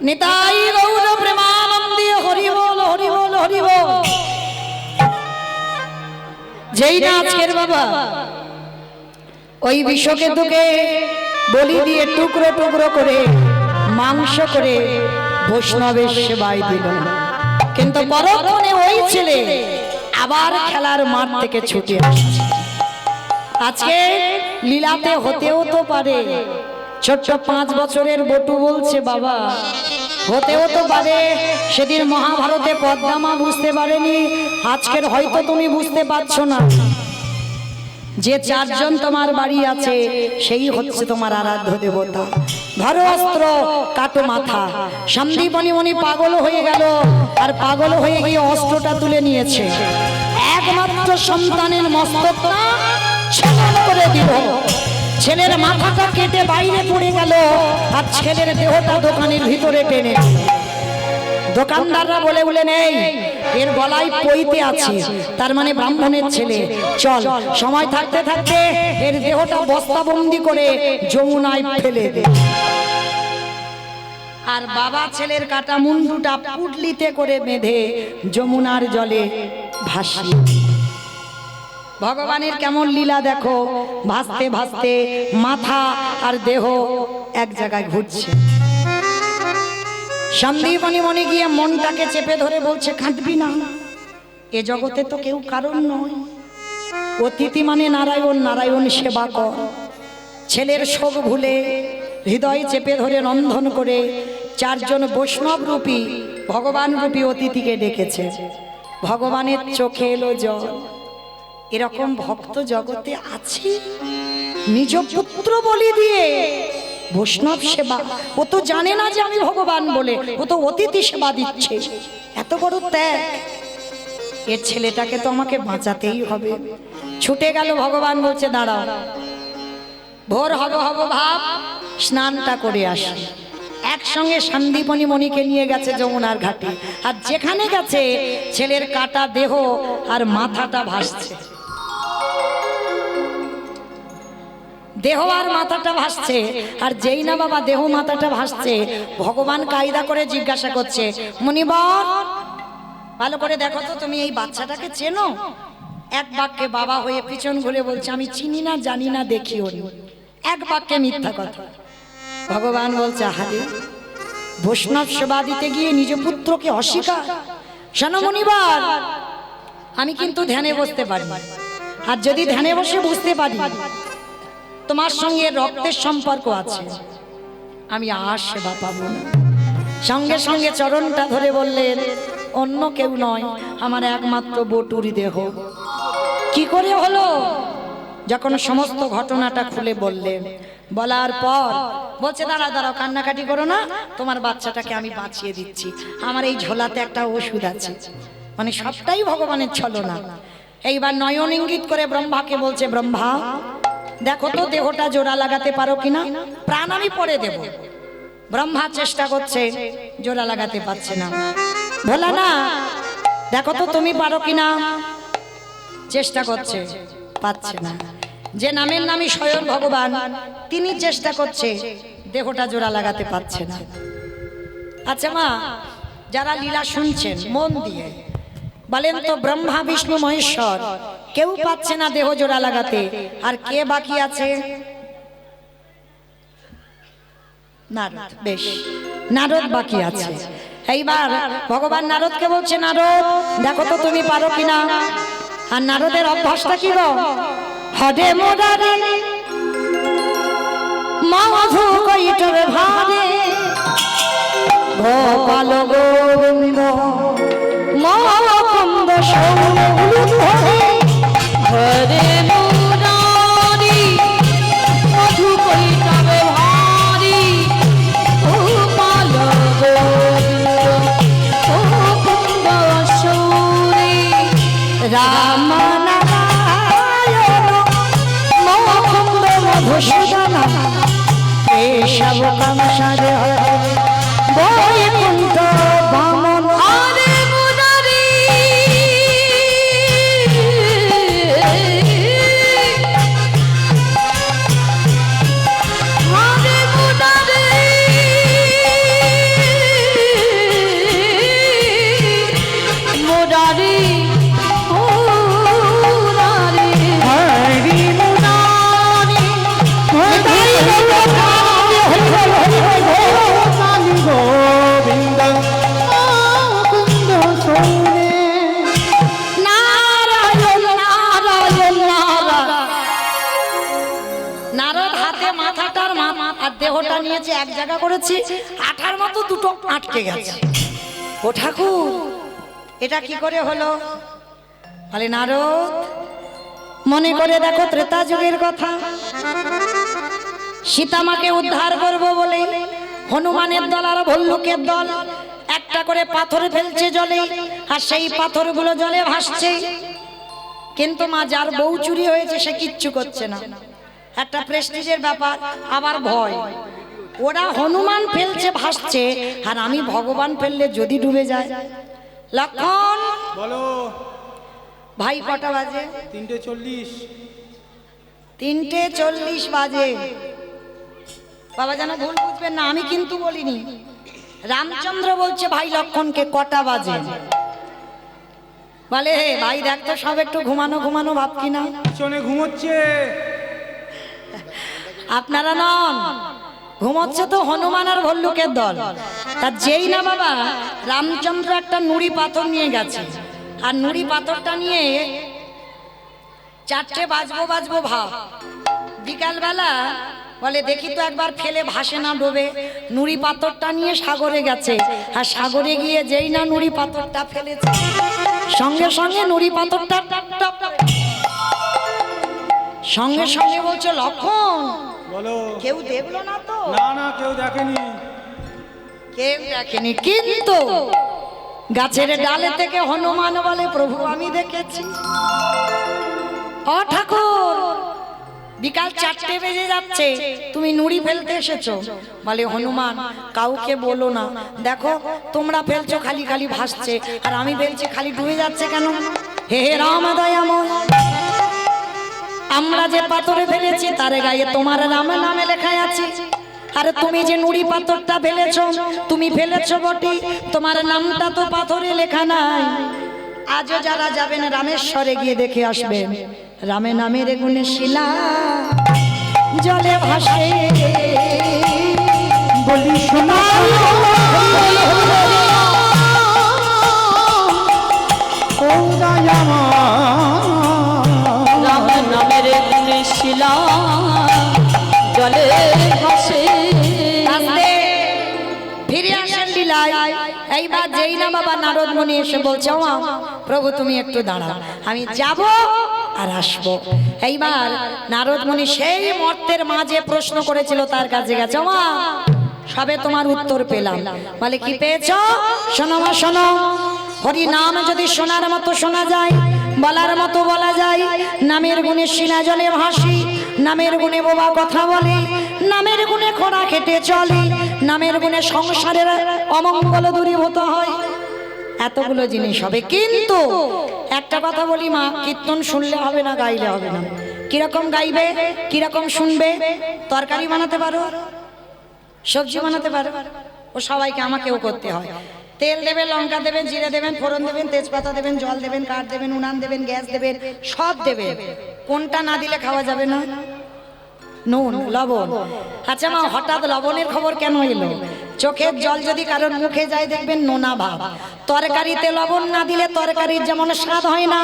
নিতাই গৌর প্রেমানন্দে হরি বল হরি বল হরি বল। যেই না আজকের বাবা ওই বিষকেতুকে বলি দিয়ে টুকরো টুকরো করে মাংস করে বৈষ্ণবের সেবায় দিল, কিন্তু পরক্ষণে ওই ছেলে আবার খেলার মাঠ থেকে ছুটে আসছে। আজকে লীলাতে হতেও তো পারে ছোট্ট 5 বছরের বটু বলছে বাবা হতেও তো পারে সেদিন মহাভারতে পদ্মামা বুঝতে পারেনি, আজকের হয়তো তুমি বুঝতে পারছো না। যে 4 জন তোমার বাড়ি আছে সেই হচ্ছে তোমার আরাধ্য দেবতা। ধরো অস্ত্র কাটো মাথা। সন্দীপনী মনি পাগল হয়ে গেল, আর পাগল হয়ে গিয়ে অস্ত্রটা তুলে নিয়েছে। একমাত্র সন্তানের মস্তকটা ছেদন করে দিল, ছেলের মাথাটা কেটে বাইরে পড়ে গেল, আর ছেলের দেহটা দোকানের ভিতরে টেনে। দোকানদাররা বলে বলে নেই এর গলায় পইতে আছে, তার মানে ব্রাহ্মণের ছেলে, চল সময় থাকতে থাকতে এর দেহটা বস্তাবন্দি করে যমুনায় ফেলে দে। আর বাবা ছেলের কাটা মুন্ডুটা পুটলিতে করে বেঁধে যমুনার জলে ভাসিয়ে। ভগবানের কেমন লীলা দেখো, ভাসতে ভাসতে মাথা আর দেহ এক জায়গায় ঘুরছে। সন্দীপনী মনে গিয়ে মনটাকে চেপে ধরে বলছে কাঁদবি না, এ জগতে তো কেউ কারণ নয়, অতিথি মানে নারায়ণ, নারায়ণ সেবা কর। ছেলের শোক ভুলে হৃদয় চেপে ধরে রন্ধন করে 4 জন বৈষ্ণব রূপী ভগবান রূপী অতিথিকে ডেকেছে। ভগবানের চোখে এলো জল, এরকম ভক্ত জগতে আছে নিজ পুত্র বলি দিয়ে বৈষ্ণব সেবা। ও তো জানে না যে আমি ভগবান বলে, ও তো অতিথি সেবা দিচ্ছে। এত বড় ত্যাগ, এর ছেলেটাকে তো আমাকে বাঁচাতেই হবে। ছুটে গেল, ভগবান বলছে দাঁড়াও, ভোর হব হব ভাব, স্নানটা করে আসি। একসঙ্গে সন্দীপনী মণিকে নিয়ে গেছে যমুনার ঘাটে, আর যেখানে গেছে ছেলের কাটা দেহ আর মাথাটা ভাসছে। দেহ আর মাথাটা ভাসছে, আর যেই না বাবা দেহ মাথাটা ভাসছে, ভগবান কায়দা করে জিজ্ঞাসা করছে মুনিবর ভালো করে দেখো তো তুমি এই বাচ্চাটাকে চেনো? এক বাক্যে বাবা হয়ে পিছন ঘুরে বলছে আমি চিনি না, জানি না, দেখিও নি। এক বাক্যে মিথ্যা কথা। ভগবান বলছে আহারে, বৈষ্ণব সেবা দিতে গিয়ে নিজ পুত্রকে অস্বীকার। শোনো মুনিবর, আমি কিন্তু ধ্যানে বসতে পারি, আর যদি ধ্যানে বসে বুঝতে পারি তোমার সঙ্গে রক্তের সম্পর্ক আছে, আমি আর সেবা পাবো না। সঙ্গে সঙ্গে চরণটা ধরে বললেন অন্য কেউ নয়, আমার একমাত্র বটুর দেহ। কি করে হলো? যখন সমস্ত ঘটনাটা খুলে বললেন, বলার পর বলছে দাঁড়াও দাঁড়াও, কান্নাকাটি করো না, তোমার বাচ্চাটাকে আমি বাঁচিয়ে দিচ্ছি। আমার এই ঝোলাতে একটা ওষুধ আছে। মানে সবটাই ভগবানের ছলনা। এইবার নয়ন ইঙ্গিত করে ব্রহ্মাকে বলছে ব্রহ্মা দেখো তো দেহটা জোড়া লাগাতে পারো কিনা, প্রাণ আমি পরে দেব। ব্রহ্মা চেষ্টা করছে, জোড়া লাগাতে পারছে না। ভোলা না দেখো তো তুমি পারো কিনা, চেষ্টা করছে, পাচ্ছে না। যে নামের নামই স্বয়ং ভগবান, তিনি চেষ্টা করছে, দেহটা জোড়া লাগাতে পারছে না। আচ্ছা মা, যারা লীলা শুনছেন মন দিয়ে বলেন তো, ব্রহ্মা বিষ্ণু মহেশ্বর কেউ পাচ্ছে না দেহ জোড়া লাগাতে, আর কে বাকি আছে? নারদ। বেশ, নারদ বাকি আছে। এইবার ভগবান নারদকে বলছে, নারদ দেখো তো তুমি পারো কিনা। আর নারদের অভ্যাসটা কি গো, হরে মোরারে মাধু কৈটবে ভারে গোপাল গোবিন্দ মকন্দ সৌরভ হরে মুরারি মধু কৈটবে ভারি গোপাল গোবিন্দ মুকুন্দ সৌরি রাম নারায়ণ মকন্দ মধুসূদন কেশব কামসারে বৈকুণ্ঠ বামন। হরে মুরারি হরে মুরারি মুরারি মুরারি হরি মুরারি কালী গোবিন্দ মুকুন্দ সৌরে নারায়ণ নারায়ণ নারায়ণ। নারদ হাতে মাথাটার আর দেহটা নিয়েছে এক জায়গা করেছি, আঠার মতো দুটো আটকে গেছে। ও ঠাকুর এটা কি করে হলো? বলে নারদ মনে করে দেখো ত্রেতা যুগের কথা, সীতামাকে উদ্ধার করব বলে হনুমানের দল আর ভল্লুকের দল একটা করে পাথর ফেলছে জলে, আর সেই পাথরগুলো জলে ভাসছে। কিন্তু মা যার বউ চুরি হয়েছে সে কিচ্ছু করছে না, একটা প্রেস্টিজের ব্যাপার, আবার ভয়। ওরা হনুমান ফেলছে ভাসছে, আর আমি ভগবান ফেললে যদি ডুবে যায়। লক্ষণ বলো। ভাই কটা বাজে? 3:40। 3:40 বাজে। বাবা যেন ভুল বুঝবেন না, আমি কিন্তু বলিনি। রামচন্দ্র বলছে ভাই লক্ষণকে কটা বাজে। বলে হে ভাই দেখ তো সব একটু ঘুমানো ঘুমানো ভাব কিনা। পিছনে ঘুমোচ্ছে। আপনারা নন, ঘুমোচ্ছে তো হনুমান আর ভল্লুকের দল। তা যেই না বাবা রামচন্দ্র একটা নুড়ি পাথর নিয়ে গেছে, আর নুড়ি পাথরটা নিয়ে 4টে বাজবো ভাব। বিকালবেলা বলে দেখি তো একবার ফেলে ভাসে না ডোবে। নুড়ি পাথরটা নিয়ে সাগরে গেছে, আর সাগরে গিয়ে যেই না নুড়ি পাথরটা ফেলেছে, সঙ্গে সঙ্গে নুড়ি পাথরটা সঙ্গে সঙ্গে বলছে লক্ষণ বলো। কেউ দেখলো না তো? না না, কেউ দেখেনি। কেউ দেখেনি, কিন্তু গাছের ডালে থেকে হনুমান বলে প্রভু আমি দেখেছি। ও ঠাকুর বিকাল 4টে বেজে যাচ্ছে, তুমি নুড়ি ফেলতে এসেছো। বলে হনুমান কাউকে বলো না, দেখো তোমরা ফেলছো খালি খালি ভাসছে, আর আমি ফেলছি খালি ডুবে যাচ্ছে কেন? হে রাম দয়াময়, আমরা যে পাথরে ফেলেছি তার গায়ে তোমার রাম নামে লেখা আছে। আরে তুমি যে নুড়ি পাথরটা ফেলেছো, তুমি ফেলেছো বটে, তোমার নামটা তো পাথরে লেখা নাই। আজও যারা যাবেন রামেশ্বরে গিয়ে দেখে আসবেন, রামে নামের গুণে শিলা জলে ভাসে। বলি শোনা ও দয়ামা রাম নামের গুণে শিলা জলে ভাসে। আস্তে ফিরে আসেন লীলায়। এইবার যেই না বাবা নারদ মুনি এসে বলছে ও মা, প্রভু তুমি একটু দাঁড়াও, আমি যাব আর আসবো। এইবার নারদ মুনি সেই মর্তের মাঝে প্রশ্ন করেছিল তার কাছে গেছে, ও মা সবে তোমার উত্তর পেলাম। বলে কি পেয়েছ? শোনো মা শোনো, হরি নাম যদি শোনার মতো শোনা যায়, বলার মতো বলা যায়, নামের গুণে শিলা জলে ভাসি, নামের গুণে বোবা কথা বলে, নামের গুণে খোঁড়া খেটে চলে, নামের গুণে সংসারের অমঙ্গল দূরীভূত হয়। এতগুলো জিনিস হবে, কিন্তু একটা কথা বলি মা, কীর্তন শুনলে হবে না, গাইলে হবে না। কিরকম গাইবে, কিরকম শুনবে? তরকারি বানাতে পারো, সবজি বানাতে পারো, ও সবাইকে আমাকেও করতে হয়। তেল দেবেন, লঙ্কা দেবেন, জিরে দেবেন, ফোড়ন দেবেন, তেজপাতা দেবেন, জল দেবেন, কাঠ দেবেন, উনান দেবেন, গ্যাস দেবেন, সব দেবেন। কোনটা না দিলে খাওয়া যাবে না? নুন, লবণ। আচ্ছা মা, হঠাৎ লবণের খবর কেন এলো? চোখের জল যদি কারোর মুখে যায় দেখবেন নোনা ভাব। তরকারিতে লবণ না দিলে তরকারির যেমন স্বাদ হয় না,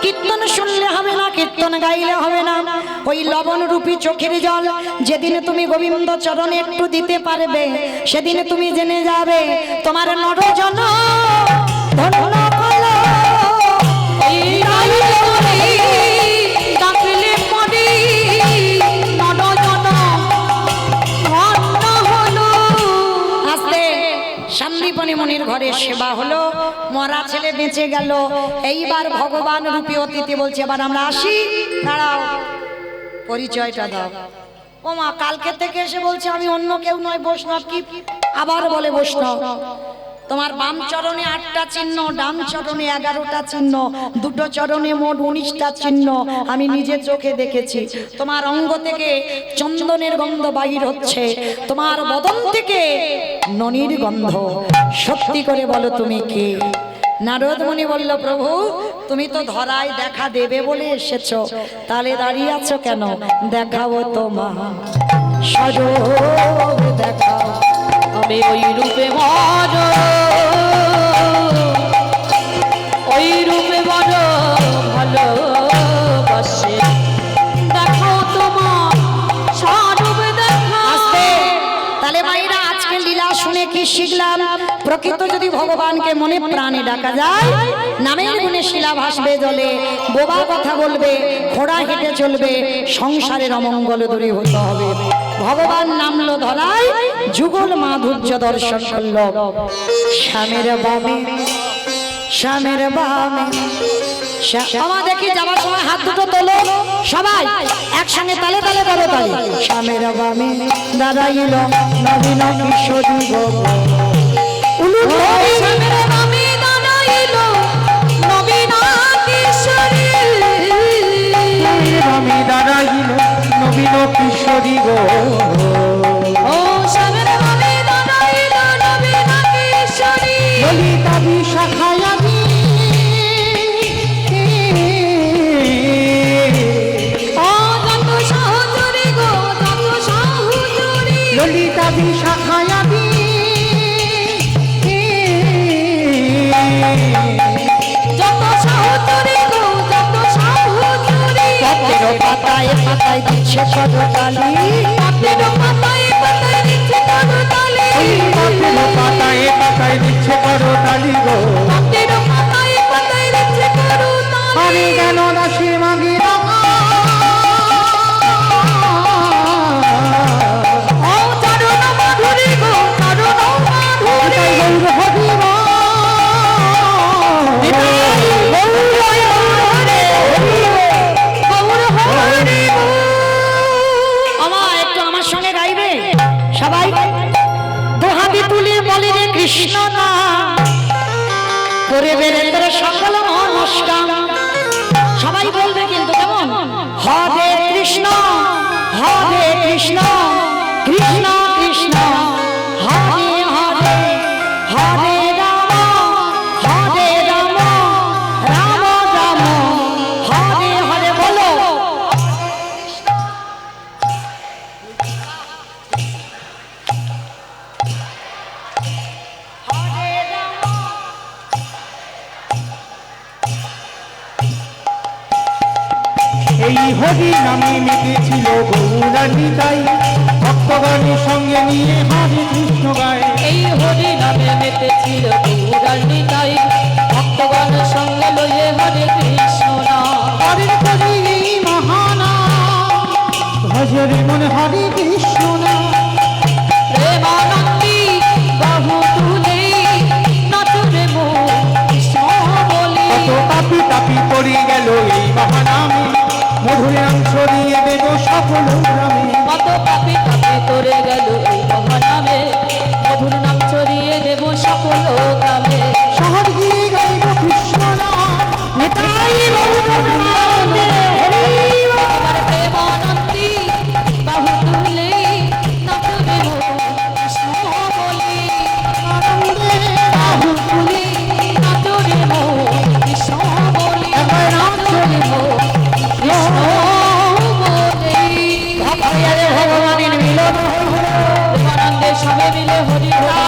কীর্তন শুনলে হবে না, কীর্তন গাইলে হবে না। ওই লবণ রূপী চোখের জল যেদিন তুমি গোবিন্দ চরণে একটু দিতে পারবে, সেদিন তুমি জেনে যাবে তোমার নরজন ধন্য হলো। এই রাইজরে ডাকলে পড়ি নরজন ধন্য হলো। আস্তে শান্তিপনি মনির ঘরে সেবা হলো, মরা ছেলে বেঁচে গেল। এইবার ভগবান রূপী অতিথি বলছে এবার আমরা আসি, দাঁড়াও পরিচয়টা দাও। ও মা কালকে থেকে এসে বলছে আমি অন্য কেউ নয়, বৈষ্ণব। কি আবার বলে বৈষ্ণব? তোমার বাম চরণে 8টা চিহ্ন, ডান চরণে 11টা চিহ্ন, দুটো চরণে মোট 19টা চিহ্ন আমি নিজে চোখে দেখেছি। তোমার অঙ্গ থেকে চন্দনের গন্ধ বাহির হচ্ছে, তোমার বদন থেকে ননির গন্ধ। সত্যি করে বলো তুমি কে? নারদ মুনি বলল প্রভু তুমি তো ধরায় দেখা দেবে বলে এসেছো, তাহলে দাঁড়িয়ে আছো কেন? দেখাবো তোমার স্বরূপ দেখাও। আমি ওই রূপে বড়, ওই রূপে বড় ভালোবাসে। দেখো তোমার স্বরূপ দেখা। আস্তে তাহলে মাইরা আজকে লীলা শুনে কি শিখলাম? প্রকৃত যদি ভগবানকে মনে প্রাণে ডাকা যায়, নামের গুণে শিলা ভাসবে জলে, বোবা কথা বলবে, ঘোড়া হেঁটে চলবে, সংসারের অমঙ্গল দূরীভূত হবে। ভগবান নামলো ধরায়, যুগল মাধুর্য দর্শন করল। শ্যামের বামে, শ্যামের বামে আমার দেখি যাবার সময় হাত দুটো তোলো সবাই একসঙ্গে, তালে তালে করো তালে। শ্যামের বামে দাঁড়াইল নবীন কিশোরী গো। শ্যামের বামে দাঁড়াইল নবীন কিশোরী। আমি দাঁড়াইল নবীন কিশোরী গো। ও শ্যামের বামে দাঁড়াইল নবীন কিশোরী। ললিতা বিশাখায় আমি ও যত সহচরী গো, যত সহচরী। ললিতা বিশাখায় আমি যত সহচরী গো, যত সহচরী। পথের পাতায় পাতায় দিচ্ছে করতালি, পথের পাতায় পাতায় দিচ্ছে করতালি। পথের পাতায় পাতায় দিচ্ছে করতালি গো। পথের পাতায় পাতায় দিচ্ছে করতালি। আমি কেন দাসী মাগি ও চরণ মাধুরী গো, চরণ মাধুরী। আমার একটু আমার সঙ্গে গাইবে সবাই? দুহাতি তুলি বলি রে কৃষ্ণ না করে বেড়ে তোর সকল নমস্কার। সবাই বলবে কিন্তু কেমন? হরে কৃষ্ণ, হরে কৃষ্ণ, কৃষ্ণ কৃষ্ণ হরে হরে, হরে রাম, হরে রাম, রাম রাম হরে হরে। বলো এই হরি নামে মেতেছিল গৌরানী তাই, ভক্তগণের সঙ্গে নিয়ে হরে কৃষ্ণ গায়। এই হরি নামে মেতেছিল গৌরানী তাই, ভক্তগণ সঙ্গে লয়ে হরে কৃষ্ণ নাম। হরে করি এই মহানাম, ভজরে মনে হরে কৃষ্ণ নাম। প্রেমানন্দী বাহু তুলে নাচরে মো কৃষ্ণ বলে। কত তাপি তাপি পড়ে গেল এই মহানামে, মধুর নাম ছড়িয়ে দেব সকল গ্রামে। কত পাপি পাপি করে গেল এই মহানামে, মধুর নাম ছড়িয়ে দেব সকল